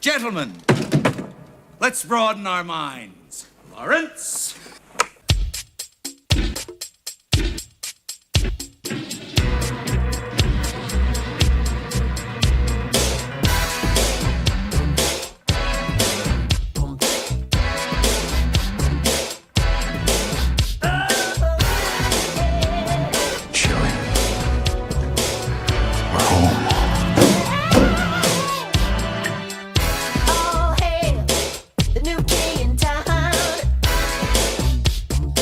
Gentlemen, let's broaden our minds. Lawrence?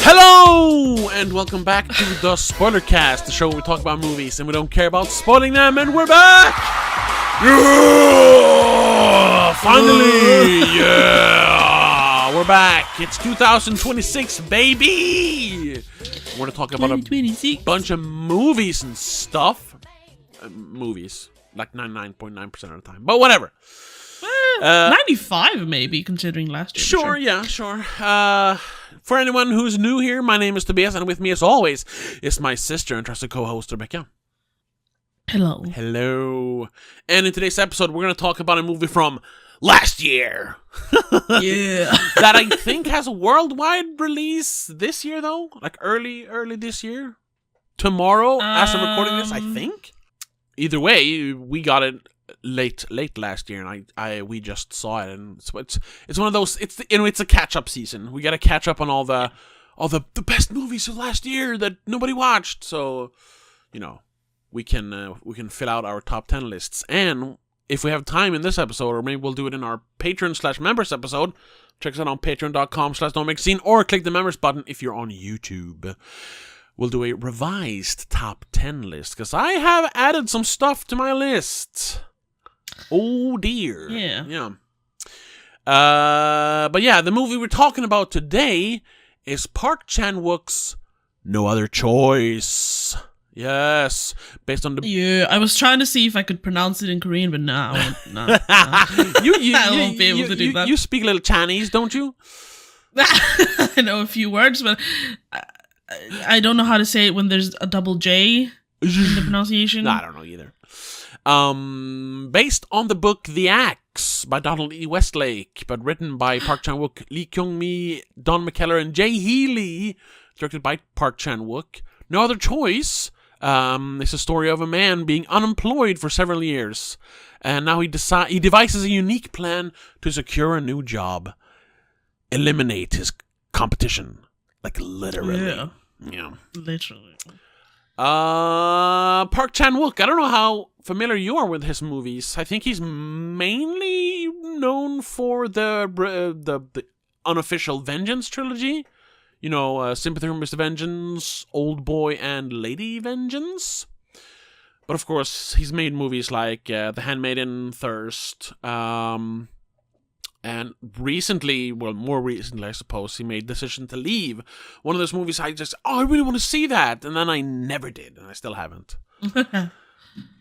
Hello, and welcome back to the spoilerCast, the show where we talk about movies and we don't care about spoiling them, and we're back! Yeah! Finally! Yeah! We're back! It's 2026, baby! We're going to talk about a bunch of movies and stuff. Movies. Like 99.9% of the time. But whatever. 95 maybe, considering last year. Sure, yeah, sure. For anyone who's new here, my name is Tobias, and with me, as always, is my sister and trusted co-host, Rebecca. Hello. Hello. And in today's episode, we're going to talk about a movie from last year. Yeah. That I think has a worldwide release this year, though. Like early this yeyear. Tomorrow, as I'm recording this, I think. Either way, we got it late last year, and we just saw it, and it's one of those. It's a catch up season. We got to catch up on all the best movies of last year that nobody watched. So, we can fill out our top 10 lists, and if we have time in this episode, or maybe we'll do it in our Patreon/members episode. Check us out on patreon.com/don'tmakescene, or click the members button if you're on YouTube. We'll do a revised top 10 list, because I have added some stuff to my list. Oh dear. Yeah. But yeah, the movie we're talking about today is Park Chan Wook's No Other Choice. Yes, based on the. Yeah, I was trying to see if I could pronounce it in Korean, but no. I won't be able to do that. You speak a little Chinese, don't you? I know a few words, but I don't know how to say it when there's a double J in the pronunciation. No, I don't know either. Based on the book The Axe by Donald E. Westlake, but written by Park Chan Wook, Lee Kyung-mi, Don McKellar, and Jay Healy, directed by Park Chan Wook. No Other Choice is a story of a man being unemployed for several years, and now he devises a unique plan to secure a new job, eliminate his competition, like literally. Yeah. Literally. Park Chan Wook. I don't know how familiar you are with his movies. I think he's mainly known for the unofficial Vengeance trilogy. Sympathy for Mr. Vengeance, Old Boy, and Lady Vengeance. But of course, he's made movies like The Handmaiden, Thirst, and more recently, I suppose, he made Decision to Leave. One of those movies I really want to see that. And then I never did, and I still haven't.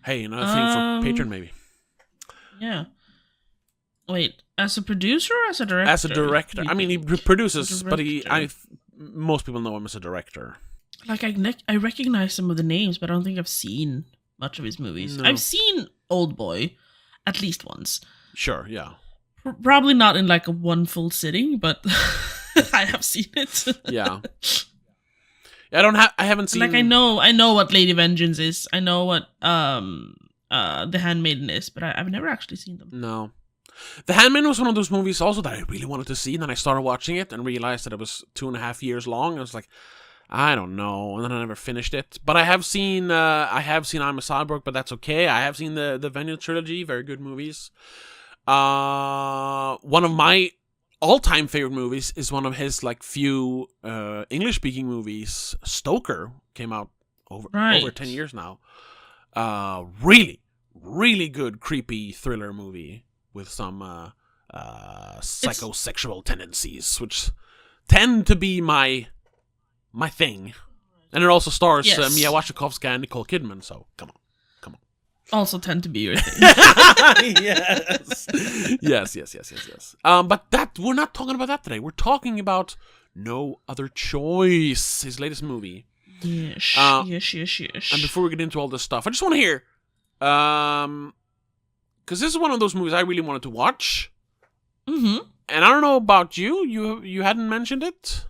Hey, another thing for Patreon, maybe. Yeah. Wait, as a producer or as a director? As a director. I mean, he produces, but most people know him as a director. Like, I recognize some of the names, but I don't think I've seen much of his movies. No. I've seen Old Boy at least once. Sure, yeah. Probably not in like a one full sitting, but I have seen it. Yeah. I haven't seen. Like I know what Lady Vengeance is. I know what The Handmaiden is, but I've never actually seen them. No. The Handmaiden was one of those movies also that I really wanted to see, and then I started watching it and realized that it was 2.5 years long. I was like, I don't know, and then I never finished it. But I have seen I'm a Cyborg, but that's okay. I have seen the Vengeance trilogy, very good movies. One of my all-time favorite movies is one of his few English-speaking movies. Stoker came out over 10 years now. Really, really good creepy thriller movie with some psychosexual tendencies, which tend to be my thing. And it also stars Mia Wasikowska and Nicole Kidman. So come on. Also tend to be your thing. Yes. But we're not talking about that today. We're talking about No Other Choice, his latest movie. Yes. And before we get into all this stuff, I just want to hear, because this is one of those movies I really wanted to watch. Mm-hmm. And I don't know about you. You hadn't mentioned it?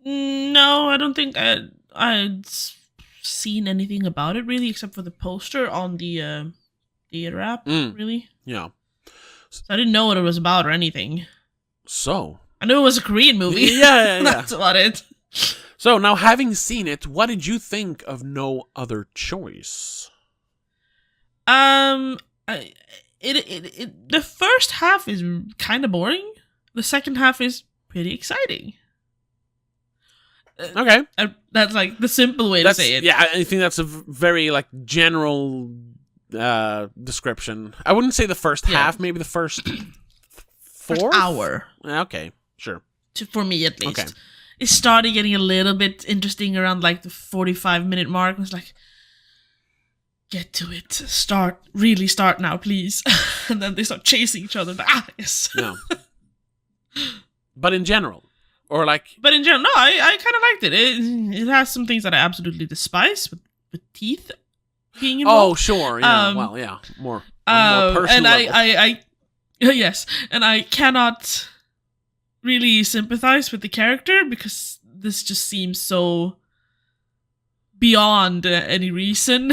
No, I don't think I'd seen anything about it really, except for the poster on the theater app. Really, Yeah. so I didn't know what it was about or anything. So I knew it was a Korean movie. Yeah. That's about it. So now, having seen it, what did you think of No Other Choice? The first half is kind of boring. The second half is pretty exciting. Okay. That's like the simple way to say it. Yeah, I think that's a very like general description. I wouldn't say the first half, maybe the first First hour. Okay, sure. For me, at least. Okay. It started getting a little bit interesting around like the 45-minute mark. I was like, get to it. Really start now, please. And then they start chasing each other. Yes. Yeah. But in general, or like... But in general, no, I kind of liked it. It has some things that I absolutely despise, with teeth being involved. Oh, sure. Yeah. Well, yeah. More personal and level. Yes, and I cannot really sympathize with the character because this just seems so beyond any reason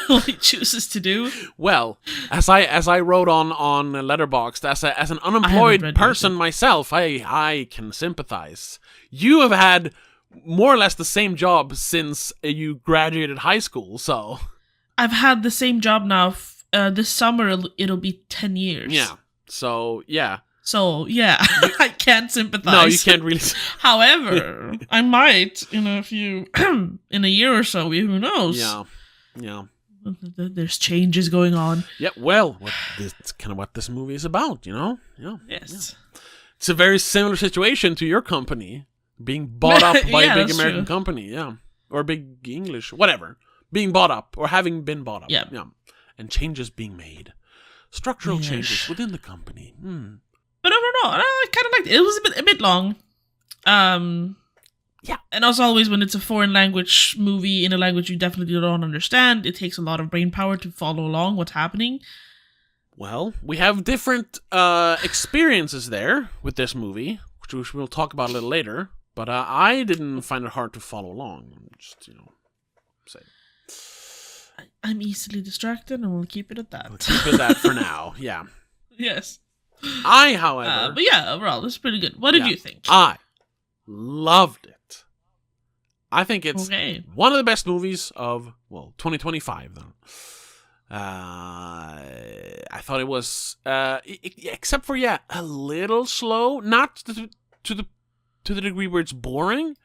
what he chooses to do. Well, as I wrote on Letterboxd, as an unemployed person myself, I can sympathize. You have had more or less the same job since you graduated high school, so I've had the same job now. This summer it'll be 10 years. Yeah. So yeah. I can't sympathize. No, you can't really. However, I might in a year or so. Who knows? Yeah. There's changes going on. Yeah. Well, it's kind of what this movie is about, you know. Yeah. Yes. Yeah. It's a very similar situation to your company being bought up by a big American company. Yeah. Or big English, whatever. Being bought up or having been bought up. Yeah. And changes being made. Structural changes within the company. But overall, I kind of liked it. It was a bit long. Yeah. And as always, when it's a foreign language movie in a language you definitely don't understand, it takes a lot of brain power to follow along what's happening. Well, we have different experiences there with this movie, which we'll talk about a little later. But I didn't find it hard to follow along. Just, say. I'm easily distracted, and we'll keep it at that. We'll keep it at that for now, yeah. Yes. I, however... but yeah, overall, it's pretty good. What did you think? I loved it. I think it's one of the best movies of, 2025, though. I thought it was, except for, a little slow. Not to the degree where it's boring,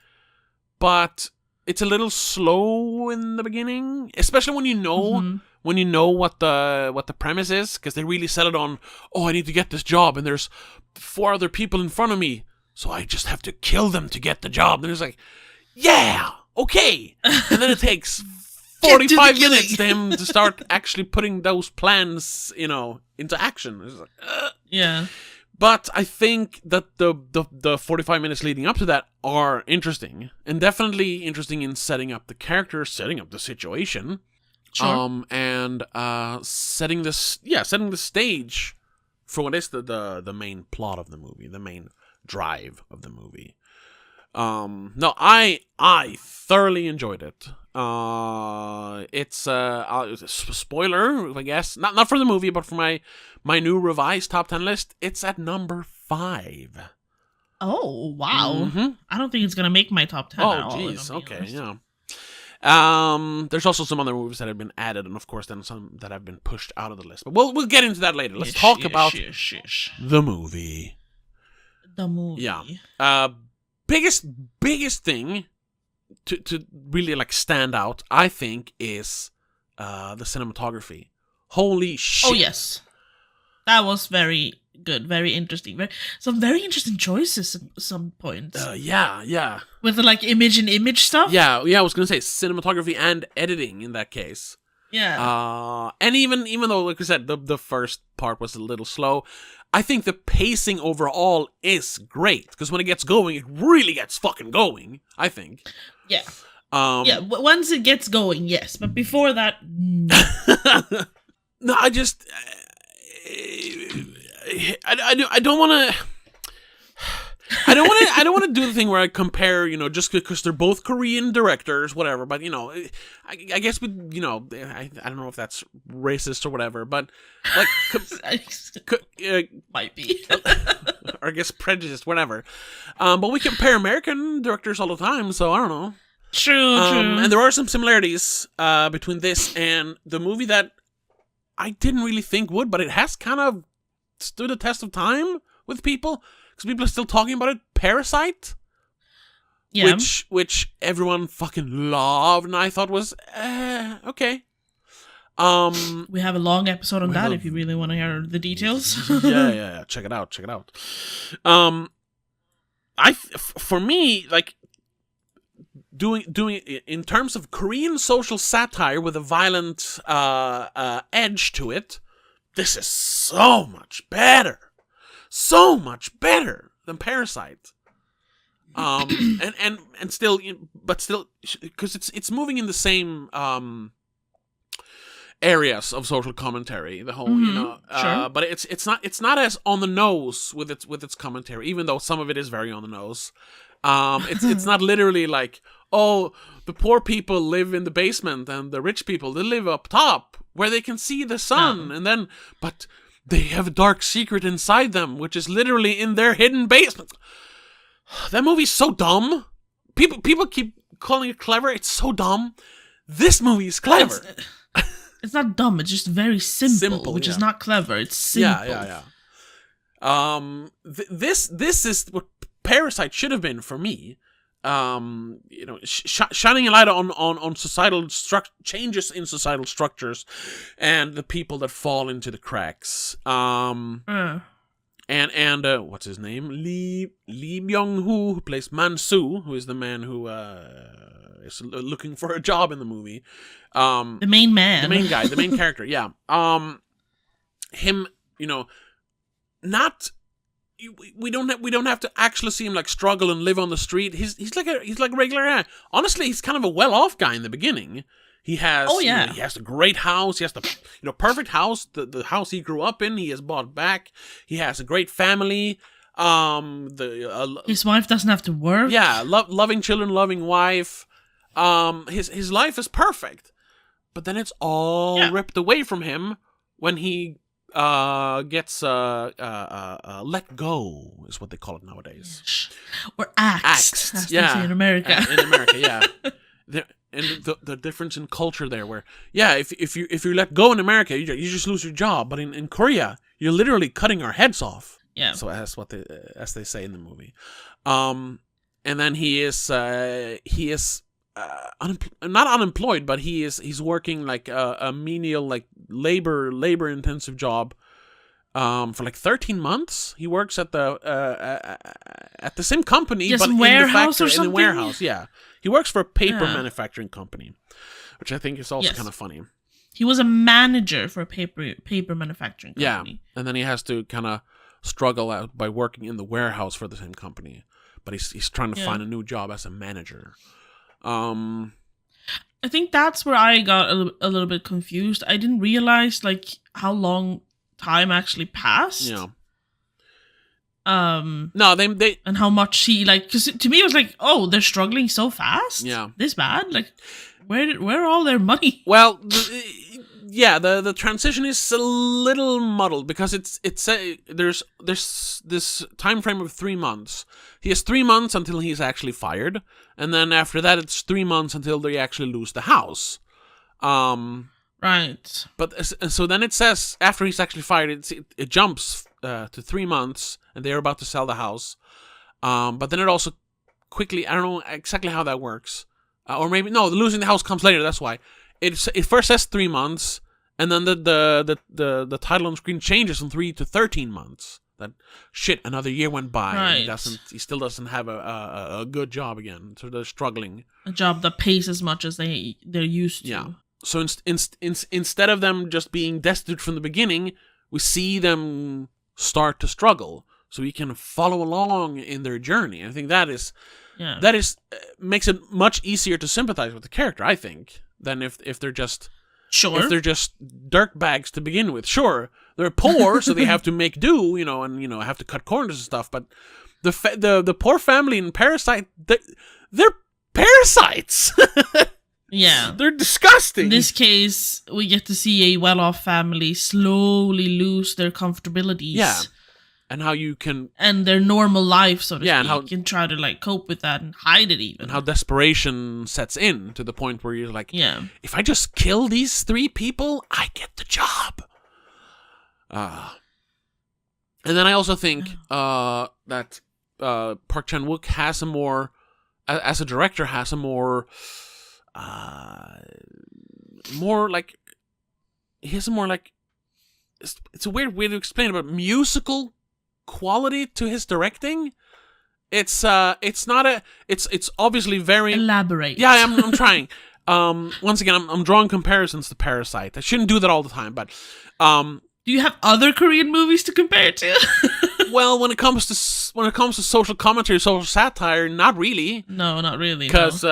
but... It's a little slow in the beginning, especially when you know what the premise is, because they really set it on. Oh, I need to get this job, and there's 4 other people in front of me, so I just have to kill them to get the job. And it's like, yeah, okay, and then it takes 45 minutes for him to start actually putting those plans, into action. It's like, yeah. But I think that the 45 minutes leading up to that are interesting. And definitely interesting in setting up the characters, setting up the situation. Sure. And setting the stage for what is the main plot of the movie, the main drive of the movie. No, I thoroughly enjoyed it. It's a spoiler, I guess, not for the movie, but for my new revised top 10 list. It's at number 5. Oh wow! Mm-hmm. I don't think it's gonna make my top 10. Oh at all, jeez, okay, honest. yeah. There's also some other movies that have been added, and of course, then some that have been pushed out of the list. But we'll get into that later. Let's talk about the movie. The movie. Yeah. Biggest thing to really like stand out, I think, is the cinematography. Holy shit! Oh yes, that was very good, very interesting. Some very interesting choices at some points. Yeah. With the like image stuff. Yeah. I was gonna say cinematography and editing in that case. Yeah. And even though, like I said, the first part was a little slow, I think the pacing overall is great, because when it gets going, it really gets fucking going, I think. Yeah. Once it gets going, yes. But before that, no. No, I just I don't want to. I don't want to do the thing where I compare, just because they're both Korean directors, whatever. But I guess I don't know if that's racist or whatever. But like, might be, or I guess prejudiced, whatever. But we compare American directors all the time, so I don't know. True. And there are some similarities between this and the movie that I didn't really think would, but it has kind of stood the test of time with people. Because people are still talking about it. Parasite, Yeah. which everyone fucking loved, and I thought was okay. We have a long episode on that if you really want to hear the details. yeah. Check it out. For me, like doing in terms of Korean social satire with a violent edge to it, this is so much better. So much better than Parasite, and still, but still, because it's moving in the same areas of social commentary. The whole, sure. But it's not as on the nose with its commentary, even though some of it is very on the nose. It's not literally like, oh, the poor people live in the basement and the rich people they live up top where they can see the sun, and then but. They have a dark secret inside them, which is literally in their hidden basement. That movie's so dumb. People keep calling it clever. It's so dumb. This movie is clever. It's not dumb. It's just very simple which is not clever. It's simple. Yeah. This is what Parasite should have been for me. Shining a light on societal changes in societal structures and the people that fall into the cracks. And what's his name? Lee Byung-hoo, who plays Man-soo, who is the man who is looking for a job in the movie. The main man, the main guy, the main character. Yeah. Him, not. We don't have to actually see him like struggle and live on the street. He's like a regular guy. Honestly, he's kind of a well-off guy in the beginning. He has he has a great house. He has the perfect house, the house he grew up in. He has bought back. He has a great family. His wife doesn't have to work. Yeah, loving children, loving wife. His life is perfect, but then it's all ripped away from him when he gets let go is what they call it nowadays, or axed as they say in America. In America, yeah. And the difference in culture there, where if you let go in America, you just lose your job, but in Korea, you're literally cutting our heads off. Yeah. So that's what as they say in the movie. And then he is not unemployed, but he's working like a menial, like labor intensive job for like 13 months. He works at the same company, but in the factory, in the warehouse. Yeah, he works for a paper manufacturing company, which I think is also kind of funny. He was a manager for a paper manufacturing company. Yeah, and then he has to kind of struggle out by working in the warehouse for the same company, but he's trying to find a new job as a manager. I think that's where I got a little bit confused. I didn't realize like how long time actually passed. Yeah. No, they and how much he like, because to me it was like, oh, they're struggling so fast. Yeah. This bad? Like, where are all their money? Well, the transition is a little muddled because there's this time frame of 3 months. He has 3 months until he's actually fired, and then after that it's 3 months until they actually lose the house. Right. But so then it says after he's actually fired, it jumps to 3 months, and they're about to sell the house. But then it also quickly, I don't know exactly how that works, or maybe no, losing the house comes later. That's why it first says 3 months, and then the title on screen changes from 3 to 13 months. That shit, another year went by, right. And he still doesn't have a good job again, so they're struggling. A job that pays as much as they're used to. Yeah. So instead of them just being destitute from the beginning, we see them start to struggle, so we can follow along in their journey. I think that makes it much easier to sympathize with the character, I think, than if they're just Sure. if they're just dirtbags to begin with. Sure, they're poor, so they have to make do, and have to cut corners and stuff. But the poor family in Parasite, they're parasites. Yeah. They're disgusting. In this case, we get to see a well-off family slowly lose their comfortabilities. Yeah. And how you can... And their normal life, so to Yeah, speak, and try to cope with that and hide it even. And how desperation sets in to the point where you're like, yeah, if I just kill these 3 people, I get the job. And then I also think that Park Chan Wook has a more... As a director, has a more like... He has a more like... It's a weird way to explain it, but musical quality to his directing. It's obviously very... Elaborate. Yeah, I'm trying. Once again, I'm drawing comparisons to Parasite. I shouldn't do that all the time, but do you have other Korean movies to compare to? well, when it comes to social commentary, social satire, not really. No, not really. Because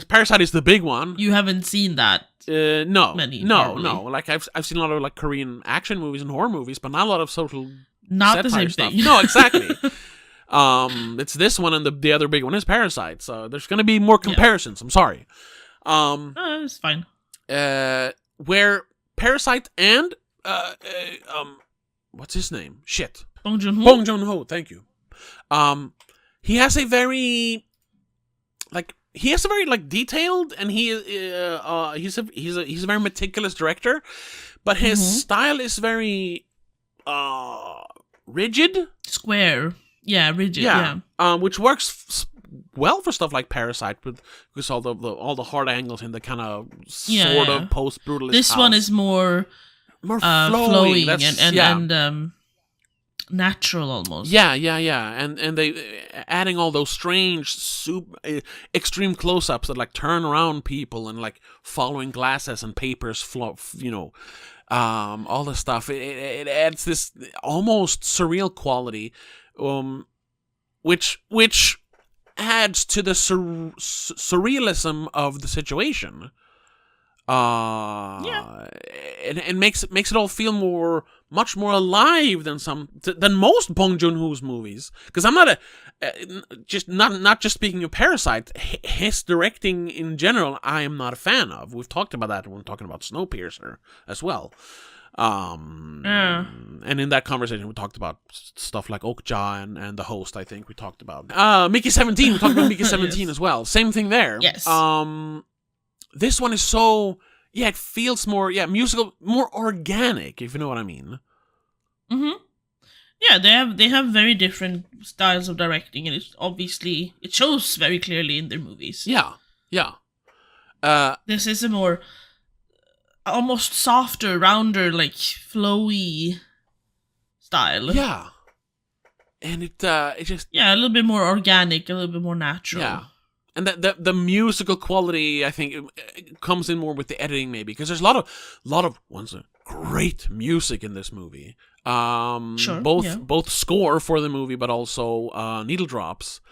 Parasite is the big one. You haven't seen that. No, many, no. probably. Like I've seen a lot of Korean action movies and horror movies, but not a lot of social Not the satire same stuff. thing. No, exactly. It's this one, and the other big one is Parasite. So there's going to be more comparisons. I'm sorry. It's fine. Where Parasite and what's his name? Shit. Bong Joon-ho. Bong Joon-ho. Thank you. He has a very detailed, and he's a very meticulous director, but his style is very rigid. Square. Yeah, rigid. Yeah. Which works well for stuff like Parasite, because all the hard angles in the kind of sort of post-brutalist. This one is more flowing and natural almost. Yeah, and they adding all those strange, extreme close-ups that turn around people and following glasses and papers, all this stuff. It adds this almost surreal quality, which adds to the surrealism of the situation. And makes it all feel much more alive than most Bong Joon-ho's movies. Because I'm not not just speaking of Parasite, his directing in general, I am not a fan of. We've talked about that when talking about Snowpiercer as well. And in that conversation, we talked about stuff like Okja and The Host. I think we talked about Mickey 17. We talked about Mickey 17 yes. as well. Same thing there. Yes. This one is so it feels more musical, more organic, if you know what I mean. Mm-hmm. Yeah, they have very different styles of directing, and it shows very clearly in their movies. Yeah. This is a more almost softer, rounder, flowy style. Yeah. And it just a little bit more organic, a little bit more natural. Yeah. And the musical quality, I think, it comes in more with the editing, maybe, because there's a lot of great music in this movie. Sure, both score for the movie, but also needle drops.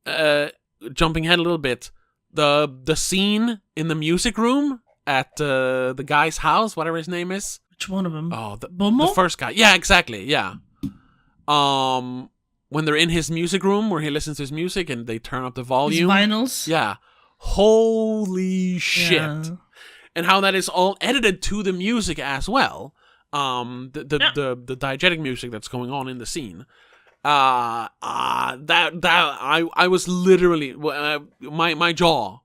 Jumping ahead a little bit, the scene in the music room at the guy's house, whatever his name is. Which one of them? Oh, the Bomo? first guy. Yeah, exactly. Yeah. When they're in his music room where he listens to his music and they turn up the volume. His vinyls? Yeah. Holy shit. Yeah. And how that is all edited to the music as well. The diegetic music that's going on in the scene. I was literally my jaw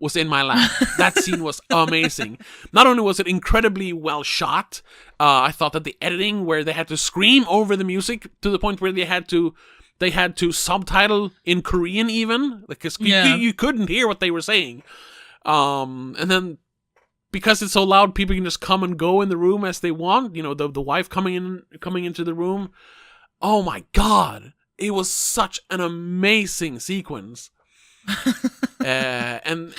was in my lap. That scene was amazing. Not only was it incredibly well shot, I thought that the editing where they had to scream over the music to the point where they had to subtitle in Korean even, because you couldn't hear what they were saying. And then because it's so loud, people can just come and go in the room as they want. The wife coming into the room. Oh my God. It was such an amazing sequence. And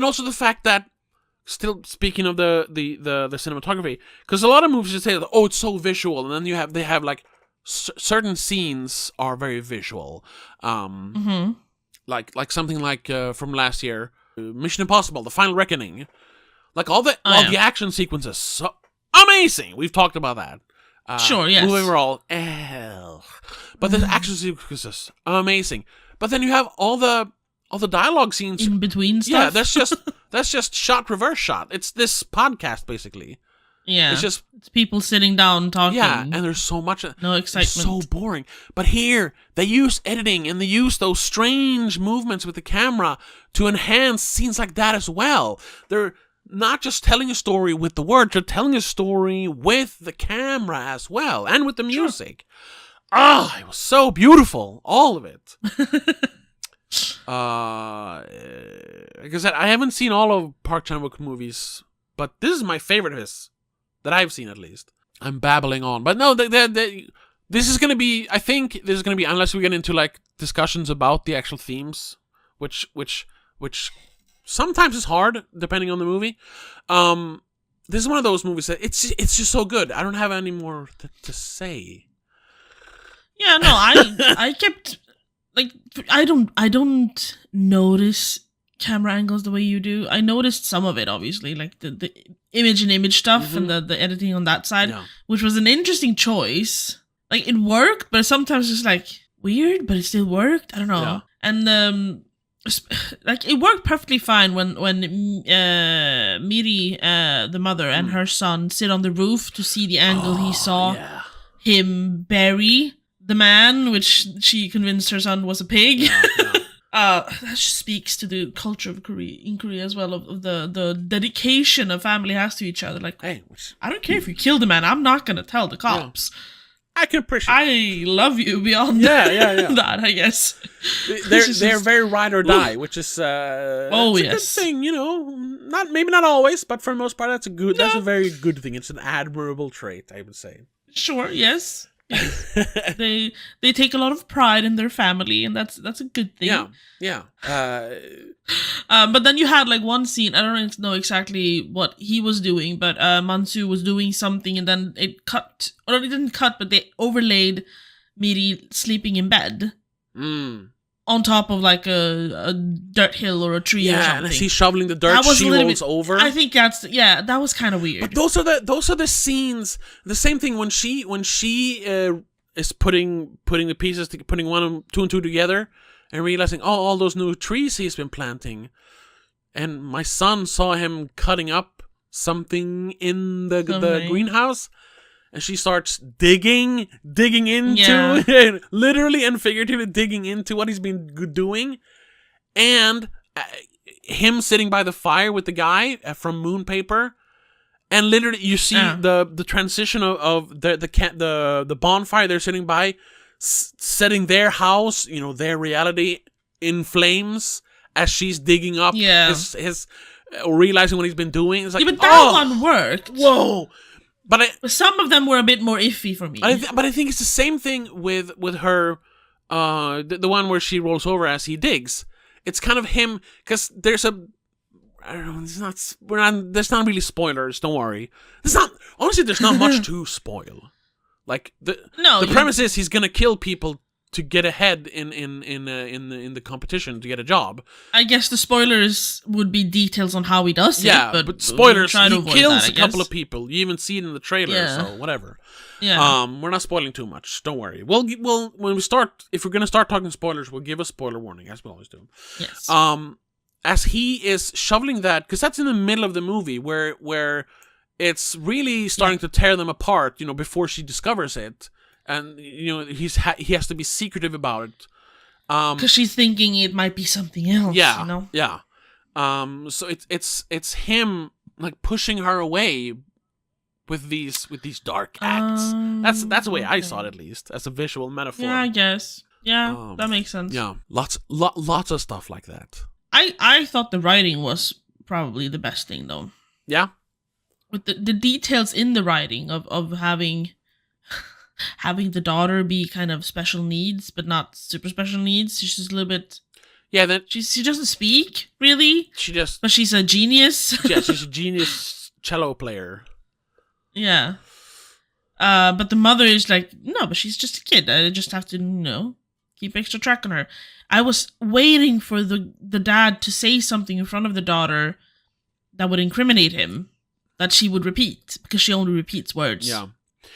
also the fact that, still speaking of the cinematography, because a lot of movies just say, oh, it's so visual, and then they have certain scenes are very visual, like something like from last year, Mission Impossible: The Final Reckoning. Like all the action sequences, so amazing. We've talked about that. Sure, yes. Moving all, but the action sequences, amazing. But then you have all the dialogue scenes in between stuff. Yeah, that's just shot reverse shot. It's this podcast basically. Yeah, it's people sitting down talking. Yeah, and there's so much. No excitement. So boring. But here they use editing and they use those strange movements with the camera to enhance scenes like that as well. They're not just telling a story with the words, they're telling a story with the camera as well and with the music. It was so beautiful, all of it. Like I said, I haven't seen all of Park Chan Wook movies, but this is my favorite of his. That I've seen, at least. I'm babbling on. But no, this is going to be... I think this is going to be... Unless we get into, like, discussions about the actual themes, which sometimes is hard, depending on the movie. This is one of those movies that... It's just so good. I don't have any more to say. Yeah, no, I kept... Like, I don't notice camera angles the way you do. I noticed some of it, obviously, like the image stuff and the editing on that side, which was an interesting choice. Like, it worked, but sometimes it's like weird, but it still worked. I don't know. Yeah. And like, it worked perfectly fine when Miri, the mother, and her son sit on the roof to see the angle he saw him bury the man, which she convinced her son was a pig. Yeah. That just speaks to the culture of in Korea as well, of the dedication a family has to each other. Like, hey, I don't care if you killed a man, I'm not gonna tell the cops. I can appreciate. I love you beyond that, I guess. They're very ride or die, which is yes, a good thing, you know. Maybe not always, but for the most part, that's a very good thing. It's an admirable trait, I would say. Sure, yes. they take a lot of pride in their family, and that's a good thing. Yeah. But then you had like one scene, I don't know exactly what he was doing, but Mansu was doing something, and then it cut, or it didn't cut, but they overlaid Miri sleeping in bed on top of like a dirt hill or a tree or something. Yeah, and as he's shoveling the dirt, she rolls over. I think that was kind of weird. But those are the scenes. The same thing when she is putting the pieces, putting two and two together, and realizing, all those new trees he's been planting, and my son saw him cutting up something in the greenhouse. And she starts digging into, literally and figuratively digging into what he's been doing. And him sitting by the fire with the guy from Moon Paper. And literally you see the transition of the bonfire they're sitting by, setting their house, their reality in flames as she's digging up his realizing what he's been doing. It's like, but that one worked. Whoa. But some of them were a bit more iffy for me. But I think it's the same thing with her, the one where she rolls over as he digs. It's kind of him, because there's I don't know. There's not really spoilers. Don't worry. There's not much to spoil. Like the premise is he's gonna kill people to get ahead in the competition to get a job. I guess the spoilers would be details on how he does it. But spoilers, he kills a couple of people. You even see it in the trailer, so whatever. Yeah. We're not spoiling too much. Don't worry. We'll when we start, if we're gonna start talking spoilers, we'll give a spoiler warning, as we always do. Yes. As he is shoveling that, because that's in the middle of the movie where it's really starting to tear them apart. Before she discovers it. And he has to be secretive about it, because she's thinking it might be something else. Yeah. So it's him like pushing her away with these dark acts. That's the way I saw it, at least, as a visual metaphor. Yeah, I guess. Yeah, that makes sense. Yeah, lots of stuff like that. I thought the writing was probably the best thing, though. Yeah, with the details in the writing of having the daughter be kind of special needs, but not super special needs. She's just a little bit... Yeah, she doesn't speak, really. But she's a genius. Yeah, she's a genius cello player. Yeah. But the mother is like, no, but she's just a kid. I just have to, keep extra track on her. I was waiting for the dad to say something in front of the daughter that would incriminate him that she would repeat, because she only repeats words. Yeah.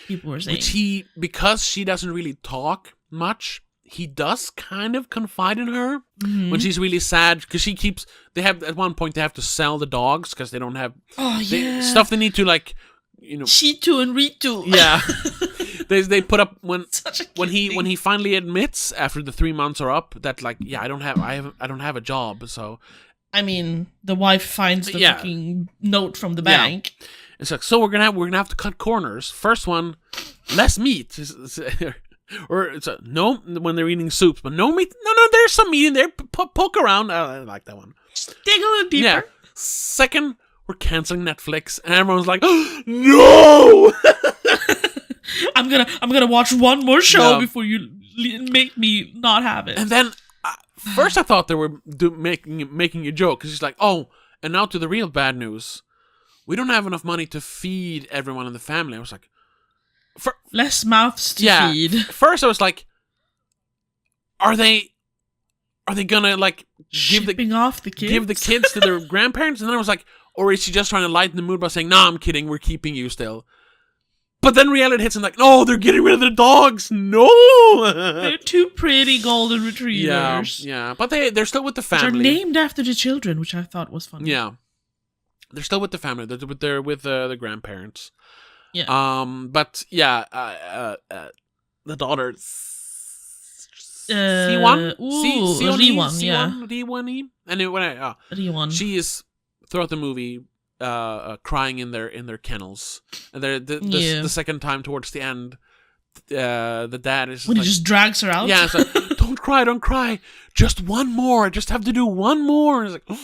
People were saying. Which because she doesn't really talk much, he does kind of confide in her when she's really sad, because at one point they have to sell the dogs because they don't have stuff they need to, like, you know, Shitu and Ritu. Yeah. they put up when thing. he finally admits after the 3 months are up that, like, yeah, I don't have a job, so I mean, the wife finds the fucking note from the bank. It's like, so we're gonna have to cut corners. First one, less meat. Or it's no, when they're eating soups, but no meat. No, there's some meat in there. Poke around. I like that one. Dig a little deeper. Yeah. Second, we're canceling Netflix, and everyone's like, oh, no. I'm gonna watch one more show before you make me not have it. And then first I thought they were making a joke, because it's like, oh, and now to the real bad news. We don't have enough money to feed everyone in the family. I was like, less mouths to feed. First I was like, are they gonna, like, give the kids to their grandparents? And then I was like, or is she just trying to lighten the mood by saying, nah, I'm kidding, we're keeping you still. But then reality hits and, like, no, they're getting rid of the dogs. No, they're two pretty golden retrievers. Yeah, but they're still with the family. Which are named after the children, which I thought was funny. Yeah, they're still with the family. They're with the grandparents. Yeah. But yeah, the daughter. C1? Riwon, yeah. Riwon. Anyway, Riwon. she is throughout the movie crying in their kennels, and the second time towards the end, the dad is when like, he just drags her out. Yeah, it's like, don't cry, just one more. I just have to do one more. And it's like,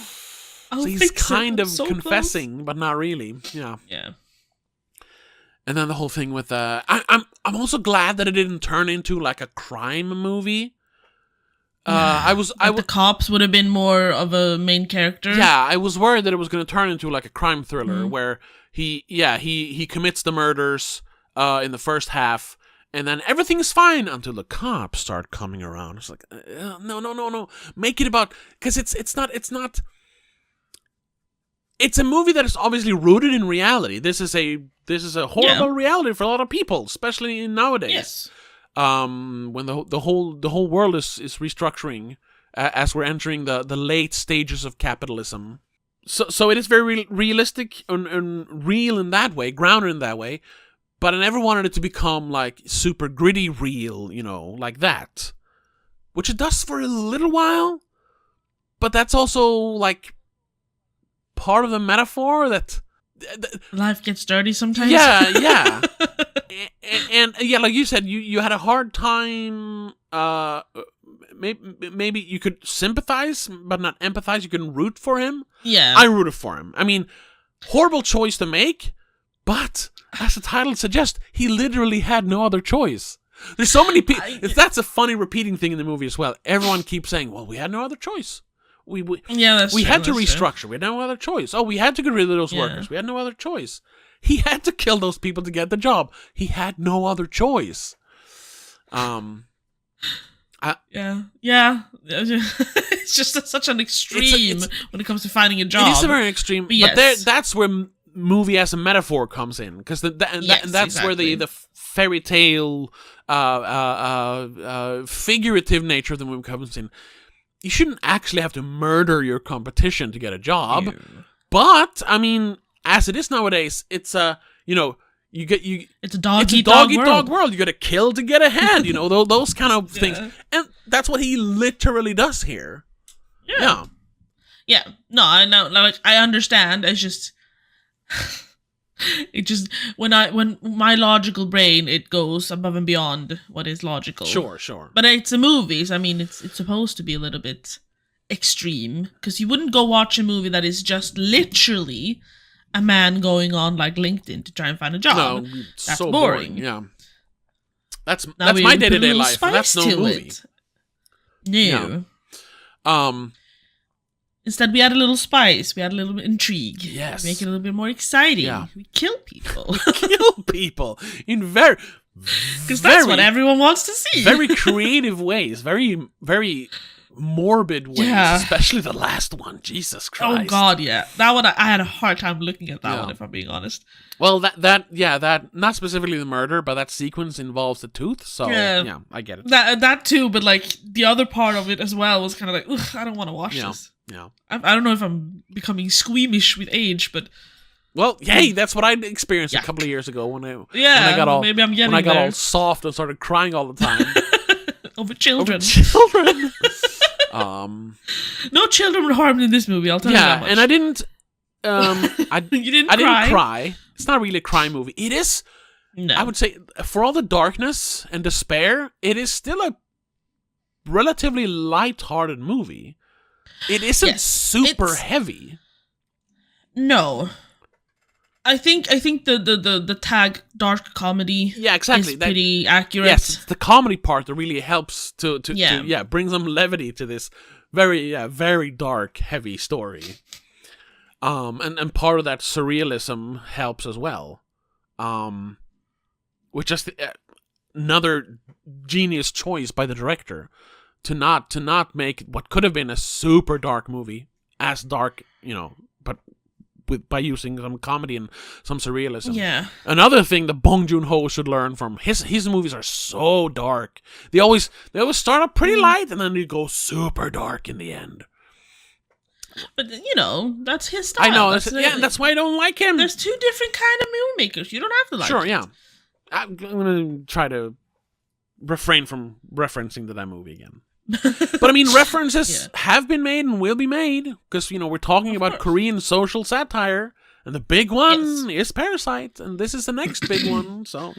so he's kind of confessing, close. But not really. Yeah. Yeah. And then the whole thing with I'm also glad that it didn't turn into, like, a crime movie. The cops would have been more of a main character. Yeah, I was worried that it was going to turn into, like, a crime thriller where he commits the murders in the first half, and then everything's fine until the cops start coming around. It's like, no, make it about, because it's not. It's a movie that is obviously rooted in reality. This is a horrible reality for a lot of people, especially nowadays. Yes. When the whole world is restructuring as we're entering the late stages of capitalism. So it is very realistic and real in that way, grounded in that way. But I never wanted it to become, like, super gritty real, like that. Which it does for a little while. But that's also, like, part of the metaphor that life gets dirty sometimes. Yeah. and yeah, like you said, you had a hard time. Maybe you could sympathize, but not empathize. You couldn't root for him. Yeah, I rooted for him. I mean, horrible choice to make, but as the title suggests, he literally had no other choice. There's so many people. That's a funny repeating thing in the movie as well. Everyone keeps saying, "Well, we had no other choice." We had to restructure. We had no other choice. Oh, we had to get rid of those workers. We had no other choice. He had to kill those people to get the job. He had no other choice. It's just such an extreme when it comes to finding a job. It is a very extreme, but that's where movie as a metaphor comes in, because that's where the fairy tale, figurative nature of the movie comes in. You shouldn't actually have to murder your competition to get a job. Ew. But I mean, as it is nowadays, it's it's a dog eat dog world. You got to kill to get ahead. Those kind of things, and that's what he literally does here. Yeah. No, I know. Like, I understand. It's just. It just when my logical brain, it goes above and beyond what is logical. Sure. But it's a movie, so I mean, it's supposed to be a little bit extreme, because you wouldn't go watch a movie that is just literally a man going on, like, LinkedIn to try and find a job. No, that's so boring. Yeah, that's my day-to-day life. That's no movie. No. Yeah. Instead, we add a little spice. We add a little intrigue. Yes. Make it a little bit more exciting. Yeah. We kill people. In very... Because that's what everyone wants to see. Very creative ways. Very, very morbid ways, Yeah. especially the last one. Jesus Christ. Oh God, yeah. That one, I had a hard time looking at that Yeah. one, if I'm being honest. Well, that not specifically the murder, but that sequence involves the tooth. So yeah, I get it. That too, but like the other part of it as well was kind of like, ugh, I don't want to watch this. Yeah. I don't know if I'm becoming squeamish with age, but Well, hey, that's what I experienced a couple of years ago when I got all maybe I'm getting when I got there. all soft and started crying all the time. Over children. Children. No children were harmed in this movie. I'll tell you that much. And I didn't. You didn't I cry. didn't cry. It's not really a crime movie. It is. No. I would say, for all the darkness and despair, it is still a relatively light-hearted movie. It isn't super heavy. No. I think the tag dark comedy exactly. is pretty accurate. Yes, it's the comedy part that really helps to bring some levity to this very dark, heavy story. And part of that surrealism helps as well. Which is another genius choice by the director to not make what could have been a super dark movie as dark, but by using some comedy and some surrealism. Yeah. Another thing that Bong Joon-ho should learn from his movies are so dark. They always start up pretty light and then they go super dark in the end. But that's his style. I know. That's why I don't like him. There's two different kind of movie makers. You don't have to like. Sure, it. yeah. I'm gonna try to refrain from referencing to that movie again. But I mean, references have been made and will be made because we're talking about Korean social satire, and the big one is Parasite, and this is the next big one. So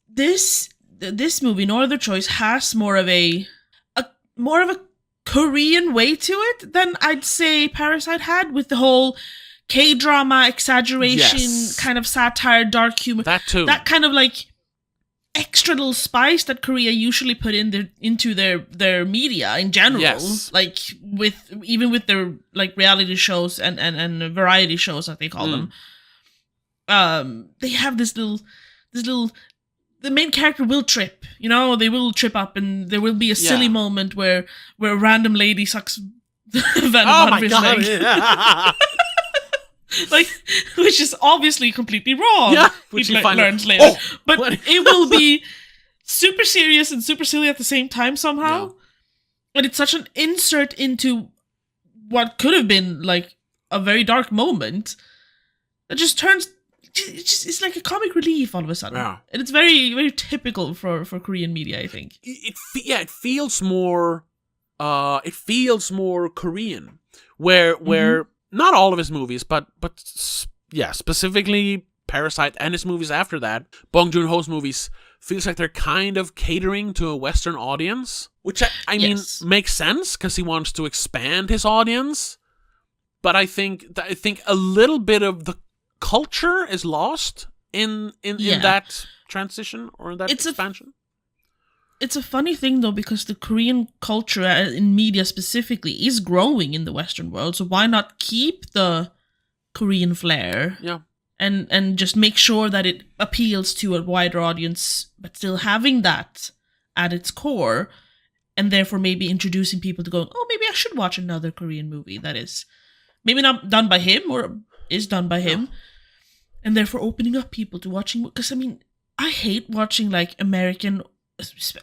this movie, No Other Choice, has more of a Korean way to it than I'd say Parasite had, with the whole K-drama exaggeration, kind of satire, dark humor. That too. That kind of like extra little spice that Korea usually put into their media in general. Yes. Like with their like reality shows and variety shows, as they call them. They have this little the main character will trip, they will trip up, and there will be a silly moment where a random lady sucks venom out of his leg. Yeah. Like, which is obviously completely wrong. Yeah, which he learns later. But it will be super serious and super silly at the same time somehow. Yeah. And it's such an insert into what could have been like a very dark moment that just turns. It's like a comic relief all of a sudden. Yeah. And it's very, very typical for Korean media, I think. It feels more. It feels more Korean, where not all of his movies, but specifically Parasite and his movies after that, Bong Joon-ho's movies feels like they're kind of catering to a Western audience, which I mean makes sense because he wants to expand his audience. But I think a little bit of the culture is lost in that transition or in that expansion. It's a funny thing, though, because the Korean culture in media specifically is growing in the Western world. So why not keep the Korean flair? Yeah. And just make sure that it appeals to a wider audience, but still having that at its core, and therefore maybe introducing people to going, oh, maybe I should watch another Korean movie that is maybe not done by him or is done by him, and therefore opening up people to watching. Because, I mean, I hate watching, like, American...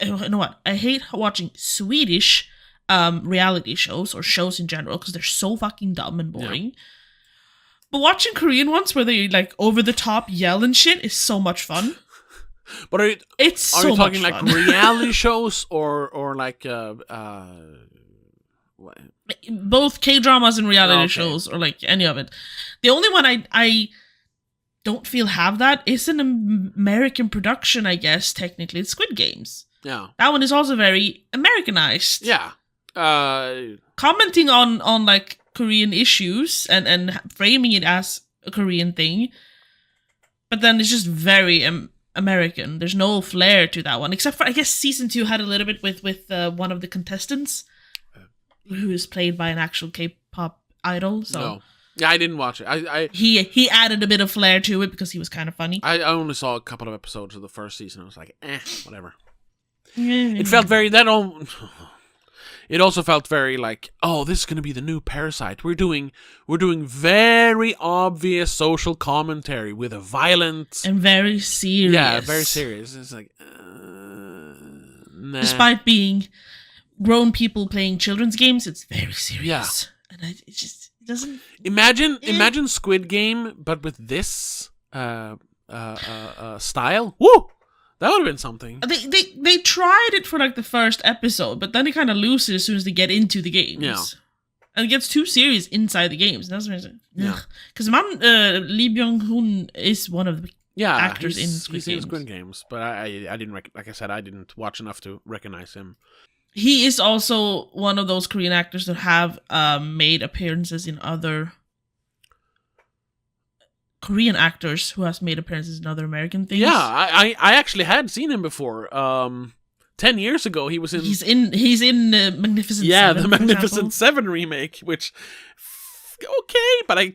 You know what? I hate watching Swedish reality shows or shows in general because they're so fucking dumb and boring. Yeah. But watching Korean ones where they like over the top yell and shit is so much fun. But are you talking like reality shows or like what? Both K-dramas and reality shows or like any of it. The only one I don't feel have that is an American production, I guess, technically. It's Squid Games. Yeah. That one is also very Americanized. Yeah. Commenting on like Korean issues and framing it as a Korean thing. But then it's just very American. There's no flair to that one. Except for, I guess, season 2 had a little bit with one of the contestants who is played by an actual K-pop idol. So. No. Yeah, I didn't watch it. He added a bit of flair to it because he was kind of funny. I only saw a couple of episodes of the first season. I was like, whatever. It felt very it also felt very like, oh, this is gonna be the new Parasite. We're doing very obvious social commentary with a violent and very serious. Yeah, very serious. It's like, nah. Despite being grown people playing children's games, it's very serious. Yeah. And it doesn't. Imagine Squid Game, but with this style. Woo! That would have been something. They tried it for like the first episode, but then it kind of loses as soon as they get into the games. Yeah. And it gets too serious inside the games. That's what Yeah. Because Lee Byung-hun is one of the actors in Squid he's Games. in Squid Games, but I didn't like I said, I didn't watch enough to recognize him. He is also one of those Korean actors that have made appearances in other Korean actors who has made appearances in other American things. Yeah, I actually had seen him before. 10 years ago, he was in. He's in Magnificent Seven. The Magnificent Seven remake, which okay, but I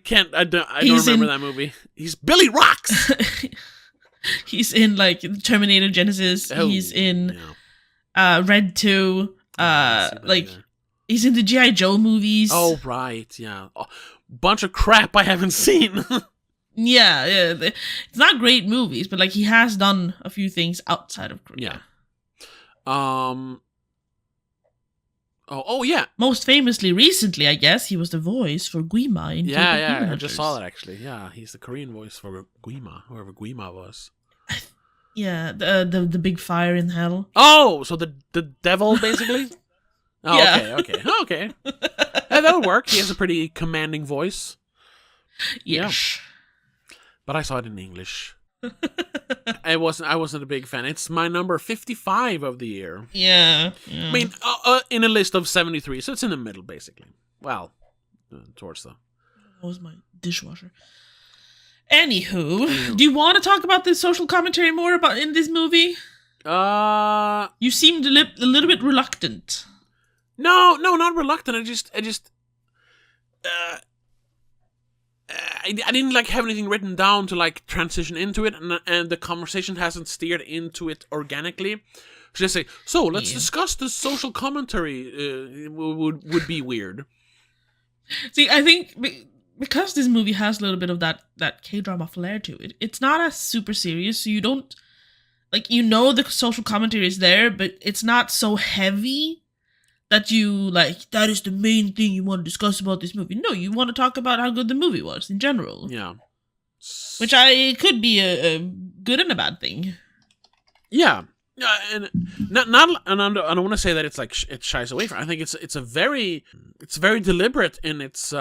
don't remember that movie. He's Billy Rocks. He's in like Terminator Genesis. Oh, he's in Red 2. He's in the G.I. Joe movies. Oh right, yeah, bunch of crap I haven't seen. Yeah. It's not great movies, but like he has done a few things outside of Korea. Yeah. Oh yeah. Most famously, recently, I guess he was the voice for Guima in Yeah, K-pop Demon I just Hunters. saw that actually. Yeah, he's the Korean voice for Guima, whoever Guima was. Yeah, the big fire in hell. Oh, so the devil basically. Oh, Yeah. okay. Yeah, that'll work. He has a pretty commanding voice. Yes. But I saw it in English. I wasn't a big fan. It's my number 55 of the year. Yeah. I mean, in a list of 73, so it's in the middle, basically. Well, towards the... That was my dishwasher. Anywho, do you want to talk about the social commentary more about in this movie? You seemed a little bit reluctant. No, not reluctant. I didn't like have anything written down to like transition into it, and the conversation hasn't steered into it organically. Just say, so let's discuss the social commentary. Would be weird. See, I think because this movie has a little bit of that K-drama flair to it, it's not as super serious, so you don't like the social commentary is there, but it's not so heavy that you like that is the main thing you want to discuss about this movie. No, you want to talk about how good the movie was in general. Yeah, which could be a good and a bad thing. Yeah, and not I don't want to say that it's like it shies away from. I think it's very deliberate in its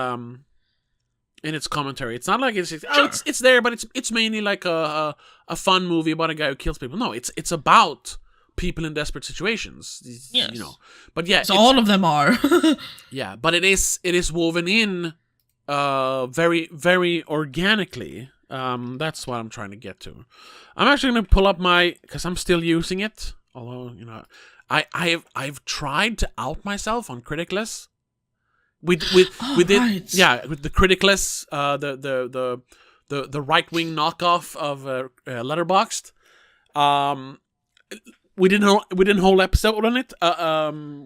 commentary. It's not like it's there, but it's mainly like a fun movie about a guy who kills people. No, it's about people in desperate situations. Yes. But yeah, so all of them are. Yeah, but it is woven in very, very organically. That's what I'm trying to get to. I'm actually going to pull up because I'm still using it. Although, I've tried to out myself on Criticless. We did with the Criticless, the right wing knockoff of Letterboxd. We did a whole episode on it.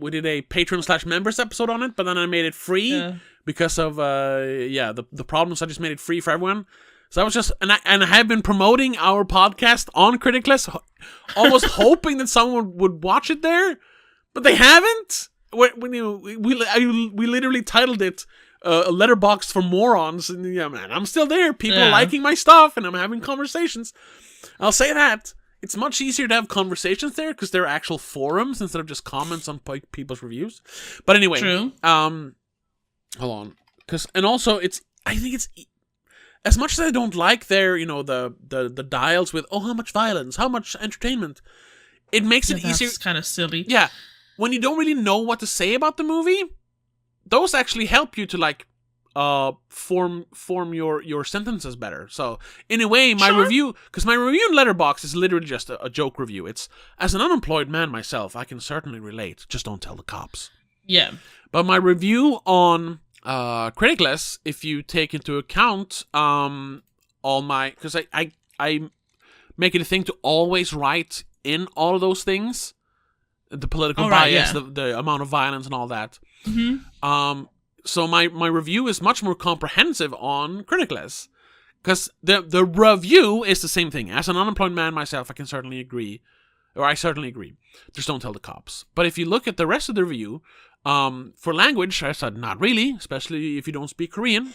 We did a Patreon/members episode on it, but then I made it free because of the problems. I just made it free for everyone. So I was just and I have been promoting our podcast on Criticless, almost hoping that someone would watch it there, but they haven't. We literally titled it a letterbox for morons, and yeah, man, I'm still there. People are liking my stuff, and I'm having conversations. I'll say that. It's much easier to have conversations there because there are actual forums instead of just comments on people's reviews. But anyway, true. Hold on, I think it's as much as I don't like their, the dials with how much violence, how much entertainment. It makes it easier. That's kind of silly. Yeah, when you don't really know what to say about the movie, those actually help you to like form your sentences better. So in a way, my review, because my review in Letterboxd is literally just a joke review. It's, as an unemployed man myself, I can certainly relate. Just don't tell the cops. Yeah. But my review on Criticless, if you take into account all my, because I make it a thing to always write in all of those things the political Oh, right, bias, yeah. the amount of violence and all that. So my review is much more comprehensive on Criticalist. Because the review is the same thing. As an unemployed man myself, I certainly agree. Just don't tell the cops. But if you look at the rest of the review, for language, I said not really, especially if you don't speak Korean.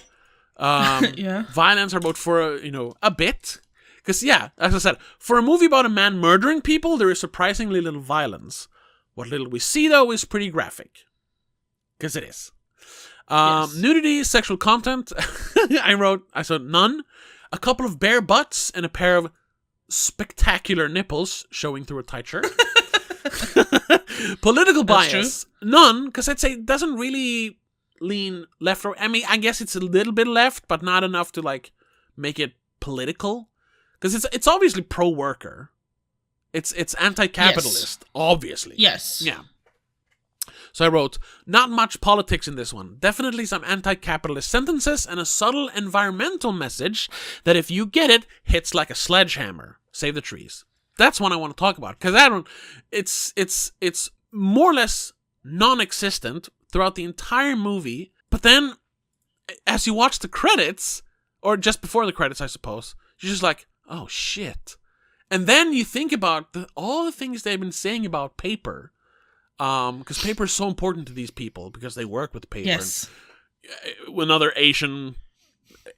Yeah. Violence are about for, a bit. Because, yeah, as I said, for a movie about a man murdering people, there is surprisingly little violence. What little we see, though, is pretty graphic. Because it is. Yes. Nudity, sexual content, I said none. A couple of bare butts and a pair of spectacular nipples showing through a tight shirt. Political bias, none, because I'd say it doesn't really lean left or... I mean, I guess it's a little bit left, but not enough to, like, make it political. Because it's obviously pro-worker. It's anti-capitalist, obviously. Yes. Yeah. So I wrote, not much politics in this one. Definitely some anti-capitalist sentences and a subtle environmental message that if you get it, hits like a sledgehammer. Save the trees. That's one I want to talk about. Because it's more or less non-existent throughout the entire movie. But then, as you watch the credits, or just before the credits, I suppose, you're just like, oh shit. And then you think about all the things they've been saying about paper. Because paper is so important to these people because they work with paper. Yes. And another Asian,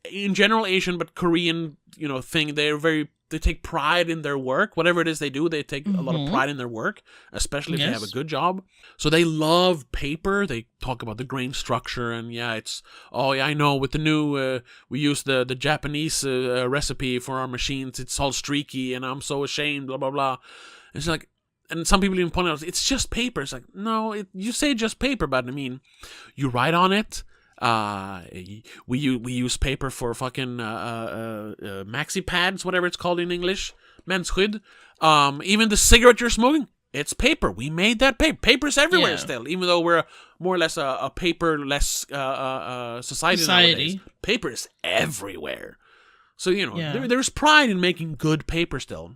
in general Asian, but Korean, thing. They take pride in their work. Whatever it is they do, they take a lot of pride in their work, especially if they have a good job. So they love paper. They talk about the grain structure and I know with the new, we use the Japanese recipe for our machines. It's all streaky and I'm so ashamed, blah, blah, blah. It's like, and some people even point out, it's just paper. It's like, no, you say just paper, but I mean, you write on it. We use paper for fucking maxi pads, whatever it's called in English. Mensskydd. Even the cigarette you're smoking, it's paper. We made that paper. Paper's everywhere still, even though we're more or less a paperless society nowadays. Paper is everywhere. So, there's pride in making good paper still.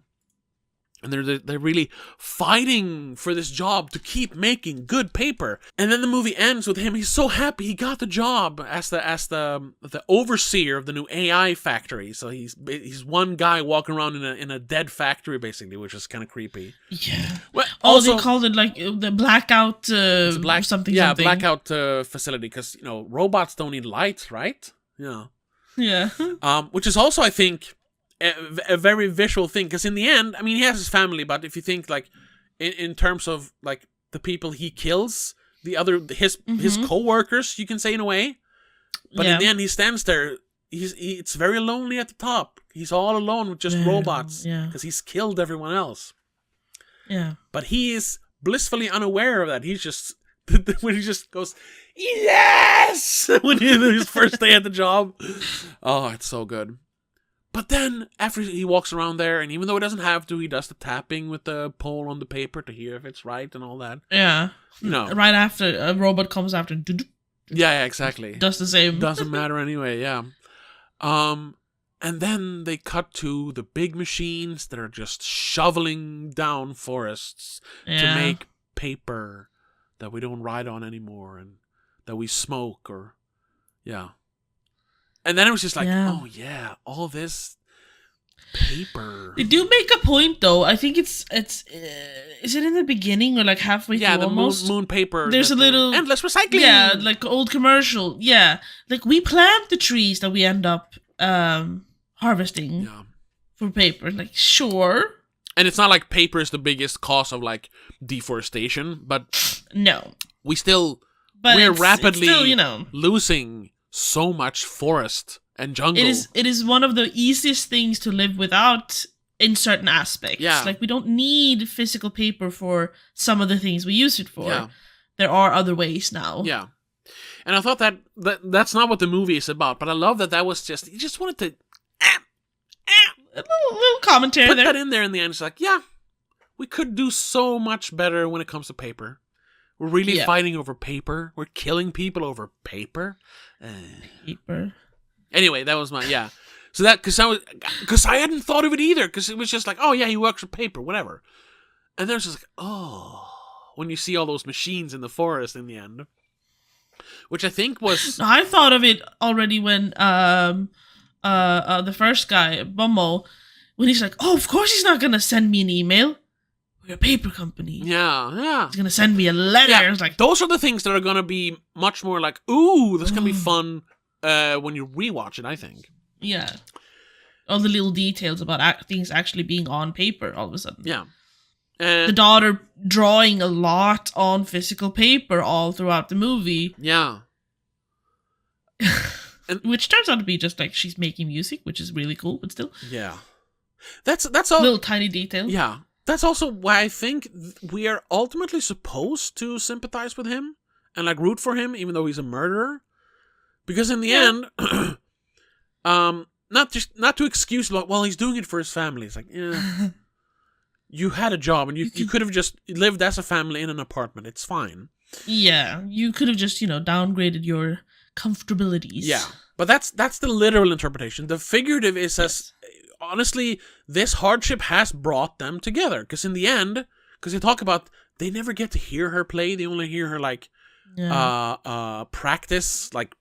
And they're really fighting for this job to keep making good paper. And then the movie ends with him. He's so happy he got the job as the overseer of the new AI factory. So he's one guy walking around in a dead factory basically, which is kind of creepy. Yeah. Well, also, they called it like the blackout something. Blackout facility because robots don't need light, right? Yeah. Yeah. Which is also, I think, a very visual thing, because in the end, I mean, he has his family, but if you think like in terms of like the people he kills, his co-workers, you can say in a way, but in the end he stands there. It's very lonely at the top. He's all alone with just robots because he's killed everyone else. Yeah, but he is blissfully unaware of that. He's just when he just goes yes when his first day at the job. Oh, it's so good. But then, after he walks around there, and even though he doesn't have to, he does the tapping with the pole on the paper to hear if it's right and all that. Yeah. Right after, a robot comes after. Yeah, exactly. Does the same. Doesn't matter anyway, yeah. And then they cut to the big machines that are just shoveling down forests to make paper that we don't write on anymore and that we smoke or... Yeah. And then it was just like, oh yeah, all this paper. They do make a point though. I think it's is it in the beginning or like halfway through almost? Yeah, the moon paper. There's a little endless recycling. Yeah, like old commercial. Yeah, like we plant the trees that we end up harvesting for paper. Like sure. And it's not like paper is the biggest cause of like deforestation, but no, we're rapidly losing so much forest and jungle. It is one of the easiest things to live without in certain aspects. Yeah. Like we don't need physical paper for some of the things we use it for. Yeah. There are other ways now. Yeah. And I thought that's not what the movie is about, but I love that was just, he just wanted to a little commentary put there. that in there in the end. It's like, yeah, we could do so much better when it comes to paper. We're really fighting over paper. We're killing people over paper. Paper. Anyway, that was my So that because I hadn't thought of it either. Because it was just like, oh yeah, he works for paper, whatever. And there's just like, oh when you see all those machines in the forest in the end. Which I think was... I thought of it already when the first guy, Bummo, when he's like, oh, of course he's not gonna send me an email. We're a paper company. Yeah. He's gonna send me a letter. Yeah, It's like, those are the things that are gonna be much more like, ooh, this can be fun when you rewatch it, I think. yeah. All the little details about things actually being on paper all of a sudden. Yeah. The daughter drawing a lot on physical paper all throughout the movie. Yeah. Which turns out to be just like she's making music, which is really cool, but still. Yeah. That's all. Little tiny detail. Yeah. That's also why I think we are ultimately supposed to sympathize with him and like root for him, even though he's a murderer. Because in the end, not to excuse, like, well, he's doing it for his family. It's like, yeah, you had a job and you could have just lived as a family in an apartment. It's fine. Yeah, you could have just, downgraded your comfortabilities. Yeah, but that's the literal interpretation. The figurative is as honestly, this hardship has brought them together. Because in the end, because they talk about they never get to hear her play. They only hear her like practice like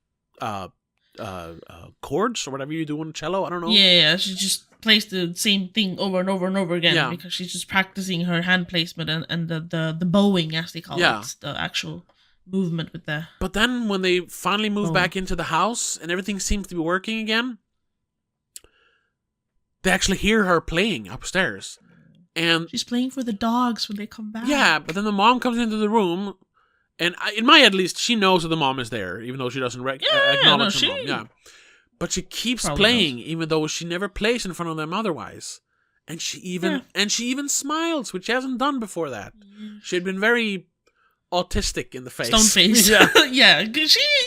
chords or whatever you do on cello. I don't know. Yeah, she just plays the same thing over and over and over again because she's just practicing her hand placement and the bowing, as they call it, the actual movement with the. But then when they finally move back into the house and everything seems to be working again, they actually hear her playing upstairs, and she's playing for the dogs when they come back. Yeah, but then the mom comes into the room. And in my head, at least, she knows that the mom is there, even though she doesn't acknowledge the mom. Yeah, but she keeps playing, even though she never plays in front of them otherwise. And she even smiles, which she hasn't done before that. She had been very autistic in the face. Stone face. Yeah, yeah.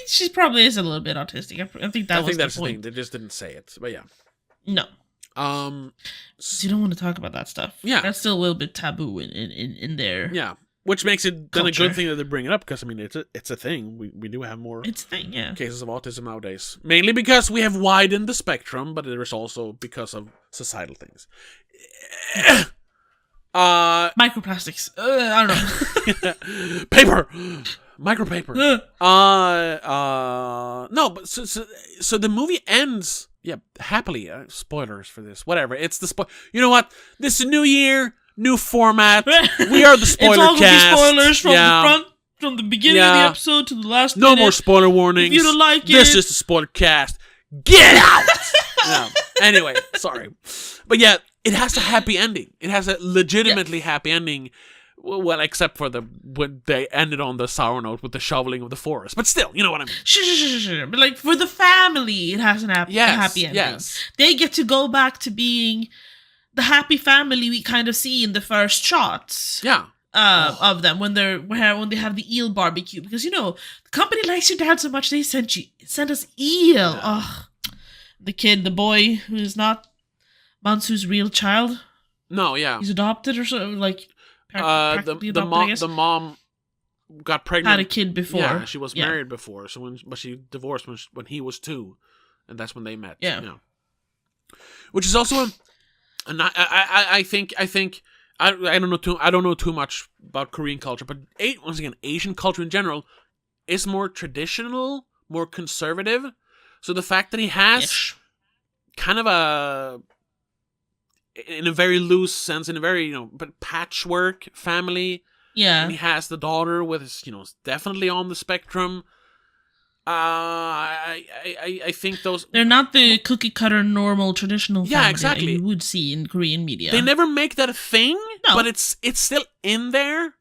She probably is a little bit autistic. I think that's the thing. point. They just didn't say it, but yeah. No. So you don't want to talk about that stuff. Yeah, that's still a little bit taboo in there. Yeah. Which makes it then culture. a good thing that they bring it up, because I mean it's a thing. We do have more cases of autism nowadays, mainly because we have widened the spectrum, but there is also because of societal things. Microplastics. I don't know. Paper, micropaper. No, but so the movie ends. Yeah, happily. Spoilers for this. Whatever. It's the spoil. You know what? This is a new year. New format. We are the spoiler it's all gonna cast. Be spoilers from the front, from the beginning of the episode to the last. No more spoiler warnings. If you don't like this is the spoiler cast. Get out. Anyway, sorry, but yeah, it has a happy ending. It has a legitimately happy ending. Well, except for when they ended on the sour note with the shoveling of the forest. But still, you know what I mean. Sure. But like for the family, it has a happy ending. Yes. They get to go back to being the happy family we kind of see in the first shots. Of them when they have the eel barbecue, because the company likes your dad so much they sent us eel. The boy who is not Mansu's real child. No, he's adopted or something, like the mom got pregnant, had a kid before. Yeah, she was married before, but she divorced when he was 2, and that's when they met. Which is also and I think I don't know too much about Korean culture, but once again, Asian culture in general is more traditional, more conservative. So the fact that he has kind of in a very loose sense, in a very but patchwork family. Yeah, and he has the daughter with his definitely on the spectrum. I think they're not the cookie cutter normal traditional family exactly. that you would see in Korean media. They never make that a thing, but it's still in there,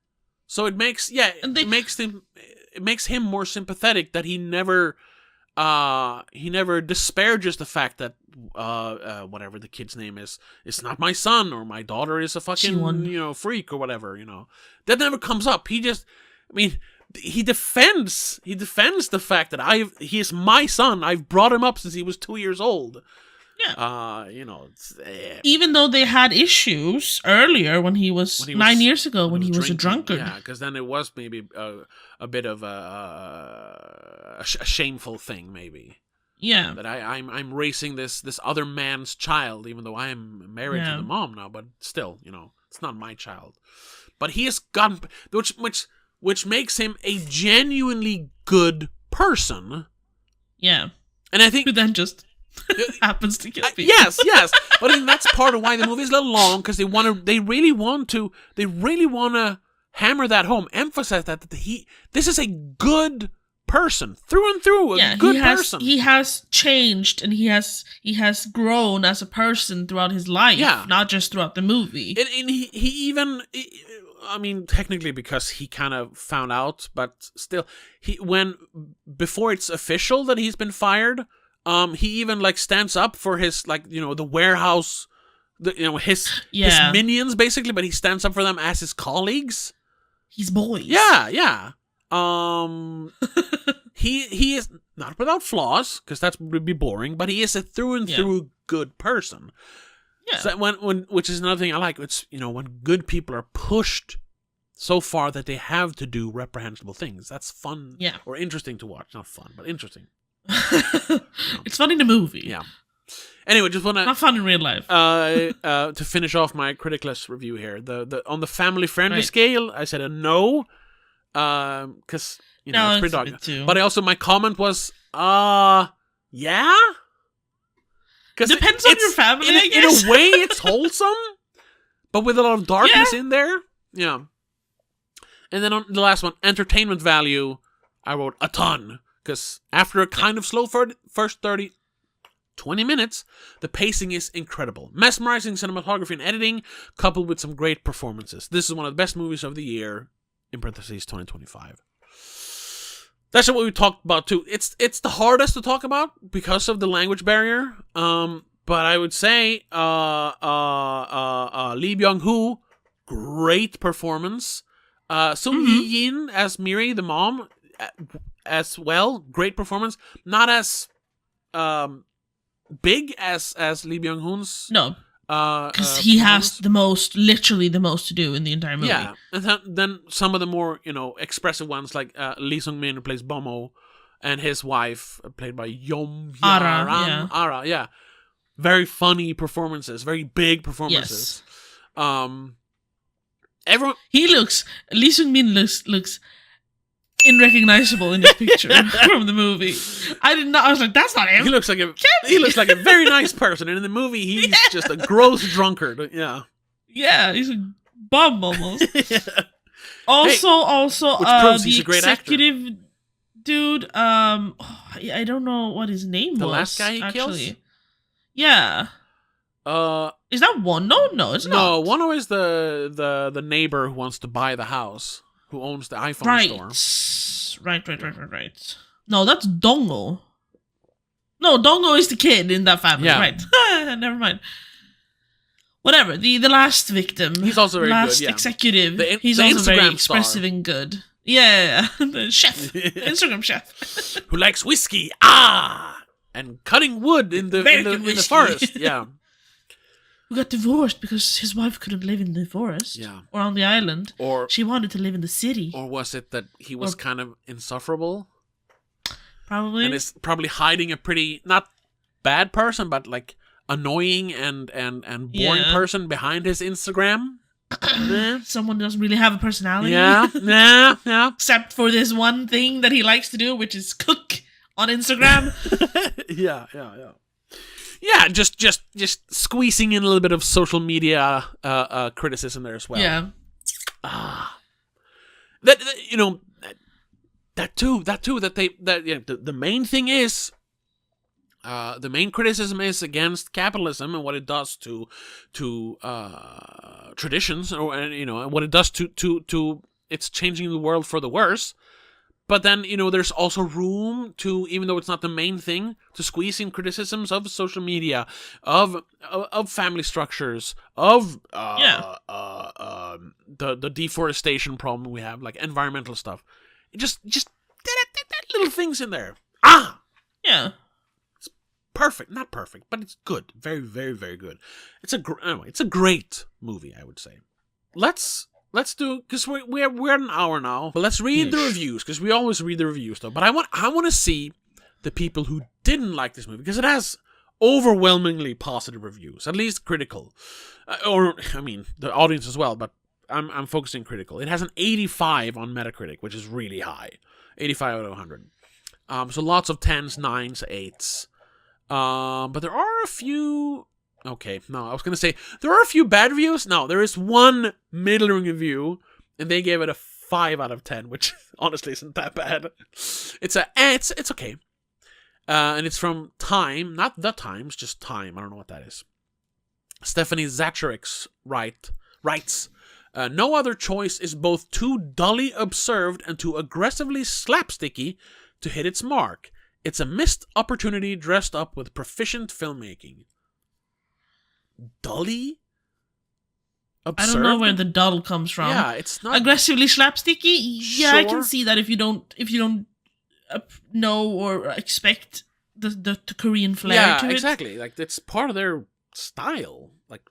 so it makes it makes him more sympathetic that he never disparages the fact that whatever the kid's name is, it's not my son, or my daughter is a fucking freak or whatever. That never comes up. He just, he defends the fact that he is my son. I've brought him up since he was 2 years old. Yeah. Even though they had issues earlier when he was 9 years ago when he was a drunkard. Yeah, because then it was maybe a bit of a shameful thing, maybe. Yeah. That I'm raising this other man's child, even though I am married to the mom now, but still, it's not my child. But he has gotten, which makes him a genuinely good person. Yeah. And I think who then just happens to kill people. Yes. But I think that's part of why the movie is a little long, because they really want to hammer that home, emphasize that this is a good person through and through, a good person. He has changed, and he has grown as a person throughout his life, not just throughout the movie. And he even, I mean, technically because he kind of found out, but still, before it's official that he's been fired, he even like stands up for his the warehouse, his minions basically, but he stands up for them as his colleagues. He's boys. Yeah. He is not without flaws, because that would be boring, but he is a through and through good person. Yeah. So which is another thing I like. It's when good people are pushed so far that they have to do reprehensible things. That's fun or interesting to watch. Not fun, but interesting. It's fun in the movie. Yeah. Anyway, just want to not fun in real life. To finish off my criticless review here, the on the family friendly scale, I said a no, because it's pretty dark. But my comment was yeah. Depends on your family, I guess. In a way, it's wholesome, but with a lot of darkness in there. Yeah. And then on the last one, entertainment value, I wrote a ton, because after a kind of slow first 20 minutes, the pacing is incredible. Mesmerizing cinematography and editing, coupled with some great performances. This is one of the best movies of the year, in parentheses 2025. That's what we talked about too. It's the hardest to talk about because of the language barrier. But I would say Lee Byung-hoo, great performance. Sung Hee-yin as Miri, the mom, as well, great performance. Not as big as Lee Byung-hoon's. No, because he has literally the most to do in the entire movie. Yeah, and then some of the more expressive ones, like Lee Sung-min, who plays Bomo, and his wife, played by Yom Ara. Yeah, very funny performances, very big performances. Yes. Everyone. Lee Sung-min looks unrecognizable in this picture from the movie. I was like, that's not him. He looks like a very nice person, and in the movie he's just a gross drunkard. Yeah. Yeah, he's a bum almost. Also, the executive actor. Dude, I don't know what his name was. The last guy he kills? Yeah. Is that Wano? No, it's not. No, Wano is the neighbor who wants to buy the house, who owns the iPhone store. Right. No, that's Dongo. No, Dongo is the kid in that family. Yeah. Right. Never mind. Whatever. The last victim. He's also very last good. Yeah. Executive. He's the also Instagram very expressive and good. Yeah. The chef. The Instagram chef. Who likes whiskey. And cutting wood in the forest. Yeah. Who got divorced because his wife couldn't live in the forest or on the island. Or she wanted to live in the city. Or was it that he was kind of insufferable? Probably. And is probably hiding a pretty, not bad person, but like annoying and boring person behind his Instagram. Someone doesn't really have a personality. Yeah. Except for this one thing that he likes to do, which is cook on Instagram. Yeah. Yeah, just squeezing in a little bit of social media criticism there as well. Yeah. That the main thing is the main criticism is against capitalism and what it does to traditions, and what it does to it's changing the world for the worse. But then, there's also room to, even though it's not the main thing, to squeeze in criticisms of social media, of family structures, of the deforestation problem we have, like environmental stuff. Just that little things in there. Yeah. It's perfect, not perfect, but it's good, very, very, very good. It's a great movie, I would say. Let's do, because we're at an hour now, but let's read the reviews, because we always read the reviews though. But I want to see the people who didn't like this movie because it has overwhelmingly positive reviews, at least critical, the audience as well. But I'm focusing critical. It has an 85 on Metacritic, which is really high, 85 out of 100. So lots of 10s, 9s, 8s. But there are a few. Okay, no, I was gonna say there are a few bad reviews. No, there is one middling review, and they gave it a 5 out of 10, which honestly isn't that bad. It's okay. And it's from Time, not The Times, just Time. I don't know what that is. Stephanie Zacharix writes, no other choice is both too dully observed and too aggressively slapsticky to hit its mark. It's a missed opportunity dressed up with proficient filmmaking. Dully observed? I don't know where the dull comes from. Yeah, it's not aggressively slapsticky. Yeah, I can Sure. see that if you don't know or expect the Korean flair to it. Yeah, exactly. Like it's part of their style. Like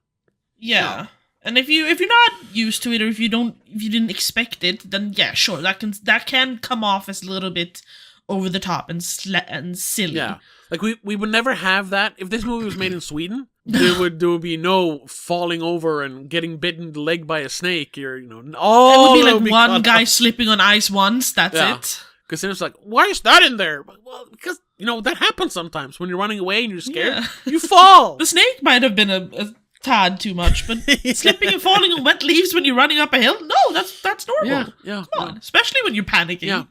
Yeah. And if you're not used to it, or if you didn't expect it, then yeah, sure, that can come off as a little bit over the top and silly. yeah, like we would never have that if this movie was made in Sweden. There would be no falling over and getting bitten in the leg by a snake. Or all It would be like one cut guy off. slipping on ice once. That's Yeah. it. Because then it's like, why is that in there? Well, because that happens sometimes when you're running away and you're scared. Yeah. You fall. The snake might have been a tad too much, but slipping and falling on wet leaves when you're running up a hill, no, that's normal. Yeah. Come on, especially when you're panicking. Yeah.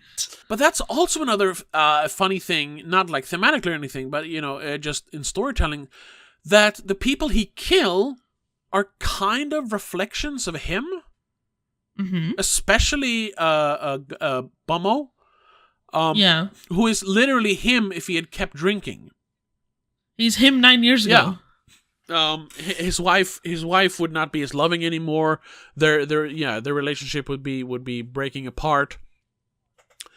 But that's also another funny thing, not like thematically or anything, but just in storytelling, that the people he kill are kind of reflections of him, especially Bummo, who is literally him if he had kept drinking. He's him 9 years ago. His wife would not be as loving anymore. Their relationship would be breaking apart.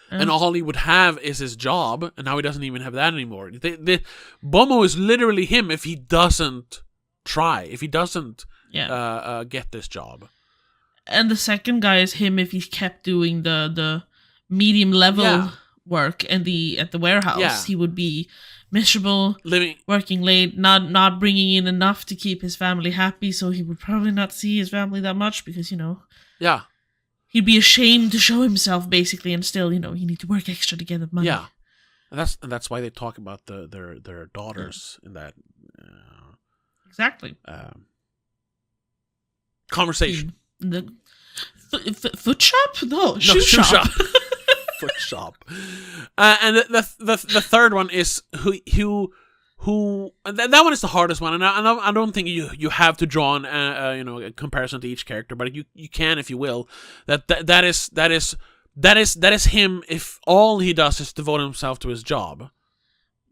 And all he would have is his job, and now he doesn't even have that anymore. Bomo is literally him if he doesn't try, if he doesn't get this job. And the second guy is him if he kept doing the medium level work at the warehouse. Yeah. He would be miserable, working late, not bringing in enough to keep his family happy, so he would probably not see his family that much because, Yeah. he'd be ashamed to show himself, basically, and still, you need to work extra to get the money. Yeah. And that's why they talk about their daughters in that Exactly. conversation. The foot shop? No, shoe shop. Foot shop. And the third one is who that one is the hardest one, and I don't think you have to draw on a comparison to each character, but you can if you will. That is him if all he does is devote himself to his job.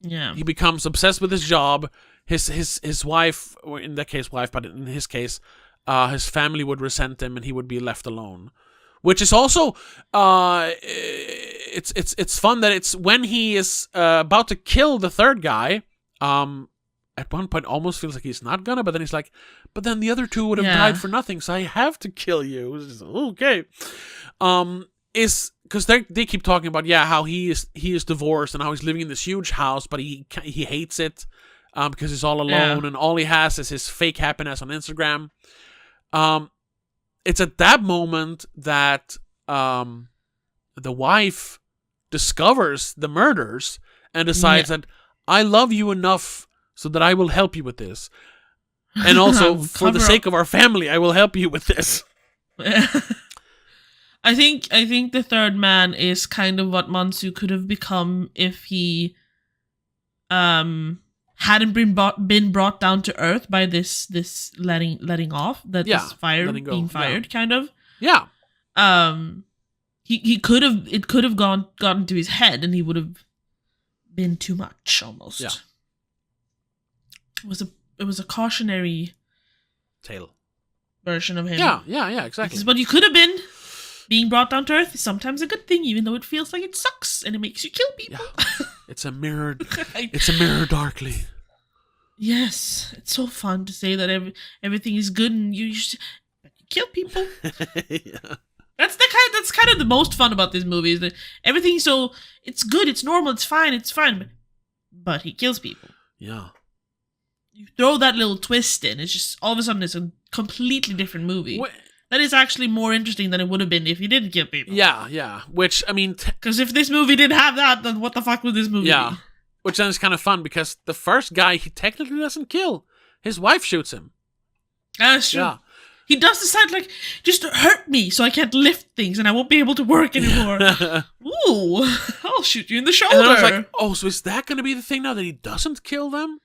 Yeah. He becomes obsessed with his job. His wife, or in that case wife, but in his case, his family would resent him, and he would be left alone. Which is also, it's fun that it's when he is about to kill the third guy. At one point, almost feels like he's not gonna, but then he's like, but then the other two would have died for nothing, so I have to kill you. It's okay. Is because they keep talking about how he is divorced and how he's living in this huge house, but he hates it because he's all alone and all he has is his fake happiness on Instagram. It's at that moment that the wife discovers the murders and decides that I love you enough so that I will help you with this. And also, for the sake of our family, I will help you with this. I think the third man is kind of what Mansu could have become if he hadn't been brought down to earth by this letting off, that this fire being fired, kind of. Yeah. He could have, it could have gotten to his head, and he would have been too much almost. Yeah. It was a cautionary Tale version of him. Yeah, exactly. This is what you could have been. Being brought down to earth is sometimes a good thing, even though it feels like it sucks and it makes you kill people. Yeah. It's a mirror darkly. Yes, it's so fun to say that everything is good and you kill people. Yeah. That's kind of the most fun about this movie, is that everything's so, it's good, it's normal, it's fine, but but he kills people. Yeah. You throw that little twist in, it's just all of a sudden it's a completely different movie. That is actually more interesting than it would have been if he didn't kill people. Yeah. Which, I mean... Because if this movie didn't have that, then what the fuck would this movie be? Which then is kind of fun, because the first guy he technically doesn't kill. His wife shoots him. That's true. Yeah. He does decide, like, just hurt me so I can't lift things and I won't be able to work anymore. Ooh, I'll shoot you in the shoulder. And I was like, oh, so is that going to be the thing now, that he doesn't kill them?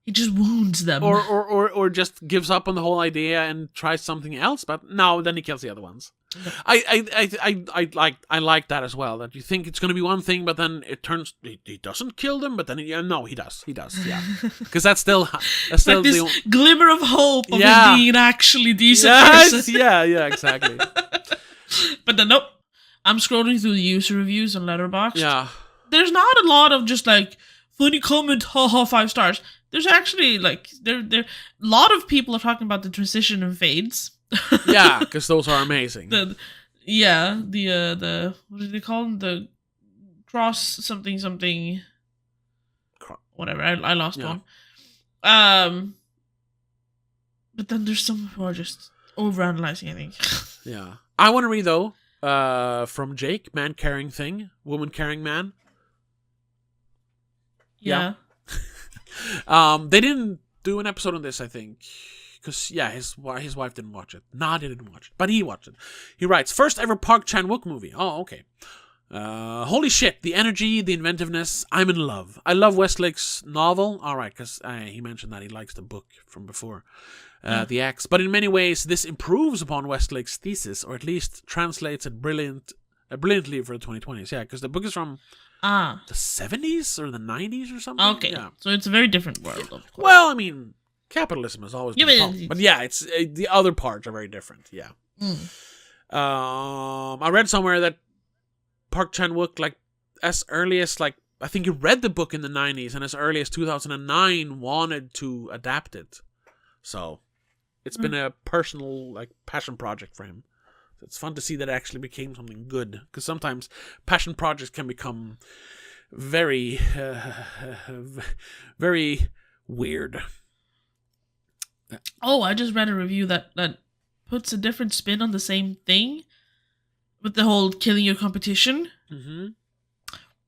He just wounds them. Or just gives up on the whole idea and tries something else, but no, then he kills the other ones. I like that as well, that you think it's going to be one thing, but then it turns, he doesn't kill them, but then he does, yeah. Because that's still like this glimmer of hope of him being actually decent person. Yeah, exactly. But then, nope. I'm scrolling through the user reviews on Letterboxd. Yeah. There's not a lot of just like, funny comment, haha, 5 stars. There's actually, like, a lot of people are talking about the transition and fades. Yeah, because those are amazing. The what did they call them? The cross something. Whatever, I lost one. But then there's some who are just overanalyzing, I think. Yeah. I want to read, though, from Jake, man carrying thing, woman carrying man. Yeah. They didn't do an episode on this, I think. Because, his wife didn't watch it. Nadia didn't watch it. But he watched it. He writes, first ever Park Chan Wook movie. Oh, okay. Holy shit. The energy, the inventiveness. I'm in love. I love Westlake's novel. Alright, because he mentioned that he likes the book from before. The Axe. But in many ways, this improves upon Westlake's thesis, or at least translates it brilliantly for the 2020s. Yeah, because the book is from... the 70s or the 90s or something? Okay, yeah. So it's a very different world, of course. Well, I mean, capitalism has always been problem. But yeah, it's the other parts are very different, yeah. I read somewhere that Park Chan Wook, like, as early as, like, I think he read the book in the 90s, and as early as 2009 wanted to adapt it. So, it's been a personal, like, passion project for him. It's fun to see that it actually became something good, because sometimes passion projects can become very, very weird. Oh, I just read a review that puts a different spin on the same thing with the whole killing your competition. Mm-hmm.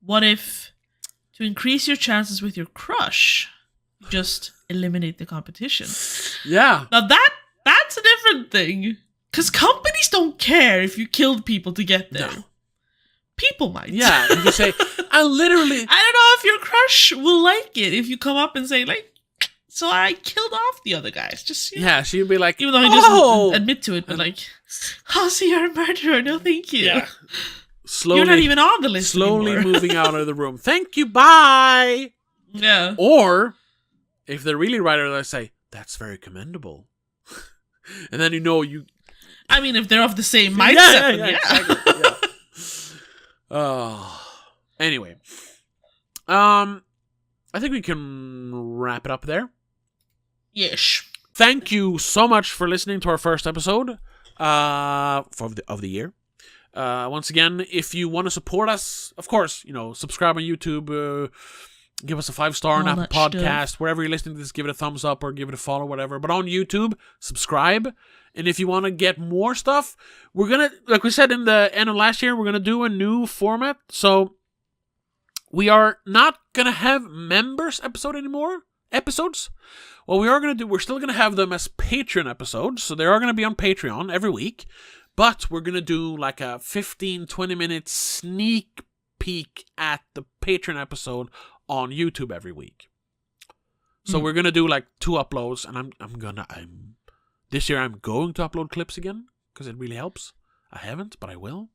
What if, to increase your chances with your crush, you just eliminate the competition? Yeah. Now that's a different thing. Because companies don't care if you killed people to get there. No. People might. Yeah, and you say, I don't know if your crush will like it if you come up and say, like, so I killed off the other guys. Just, yeah, she'd be like, even though he doesn't admit to it, but like, oh, so you're a murderer. No, thank you. Yeah. Slowly, you're not even on the list slowly anymore. Moving out of the room. Thank you, bye. Yeah. Or, if they're really right, they say, that's very commendable. And then I mean, if they're of the same mindset, yeah. Exactly. Anyway. I think we can wrap it up there. Yes. Thank you so much for listening to our first episode of the year. Once again, if you want to support us, of course, subscribe on YouTube, give us a 5-star on Apple Podcast, wherever you're listening to this, give it a thumbs up or give it a follow, whatever. But on YouTube, subscribe. And if you want to get more stuff, we're going to, like we said in the end of last year, we're going to do a new format. So we are not going to have members episodes. What we are going to do, we're still going to have them as Patreon episodes. So they are going to be on Patreon every week. But we're going to do like a 15-20 minute sneak peek at the Patreon episode on YouTube every week. So we're going to do like 2 uploads, and this year I'm going to upload clips again, because it really helps. I haven't, but I will.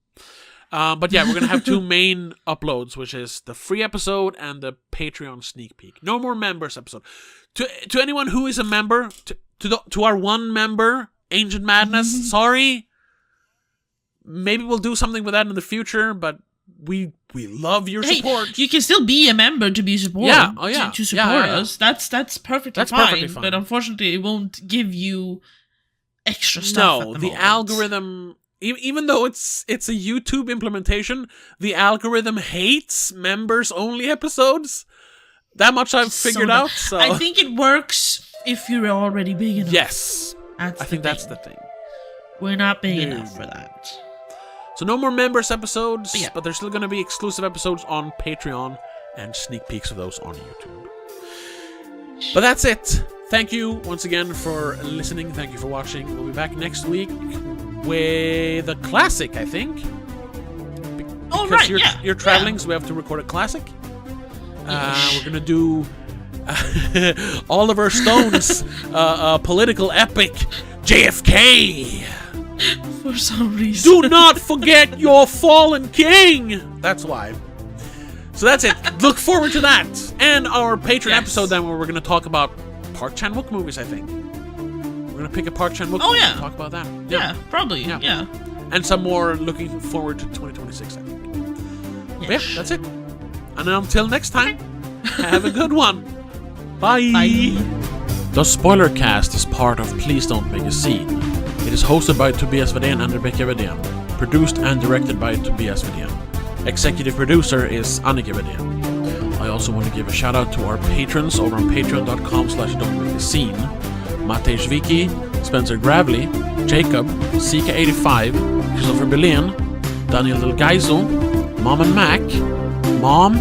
But yeah, we're going to have 2 main uploads, which is the free episode and the Patreon sneak peek. No more members episode. To anyone who is a member, to our 1 member, Ancient Madness, sorry. Maybe we'll do something with that in the future, but we love your support. You can still be a member to be supported. Yeah, oh yeah. To support us. That's perfectly fine. Perfectly fine. But unfortunately, it won't give you extra stuff. No, the algorithm, even though it's a YouTube implementation, the algorithm hates members only episodes. That much I've figured out. So I think it works if you're already big enough. yes, That's I think that's the thing. We're not big No. enough for that. So no more members episodes, Yeah. but there's still going to be exclusive episodes on Patreon and sneak peeks of those on YouTube. But that's it. Thank you once again for listening. Thank you for watching. We'll be back next week with a classic, I think. Oh, Because right, you're traveling, so we have to record a classic. We're going to do Oliver Stone's political epic, JFK. For some reason. Do not forget your fallen king! That's why. So that's it. Look forward to that. And our Patreon episode then where we're going to talk about Park Chan Wook movies, I think. We're going to pick a Park Chan Wook movie and talk about that. Yeah, probably. Yeah. And some more looking forward to 2026, I think. But yeah, that's it. And until next time, have a good one. Bye. Bye. The SpoilerCast is part of Please Don't Make a Scene. It is hosted by Tobias Vedén and Rebecca Vedén. Produced and directed by Tobias Vedén. Executive producer is Annika Vedén. I also want to give a shout out to our patrons over on patreon.com/don'tmakeascene. Matej Viki, Spencer Gravely, Jacob, CK85, Christopher Belén, Daniel Del Geiso, Mom and Mac, Mom,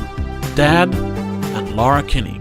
Dad, and Laura Kinney.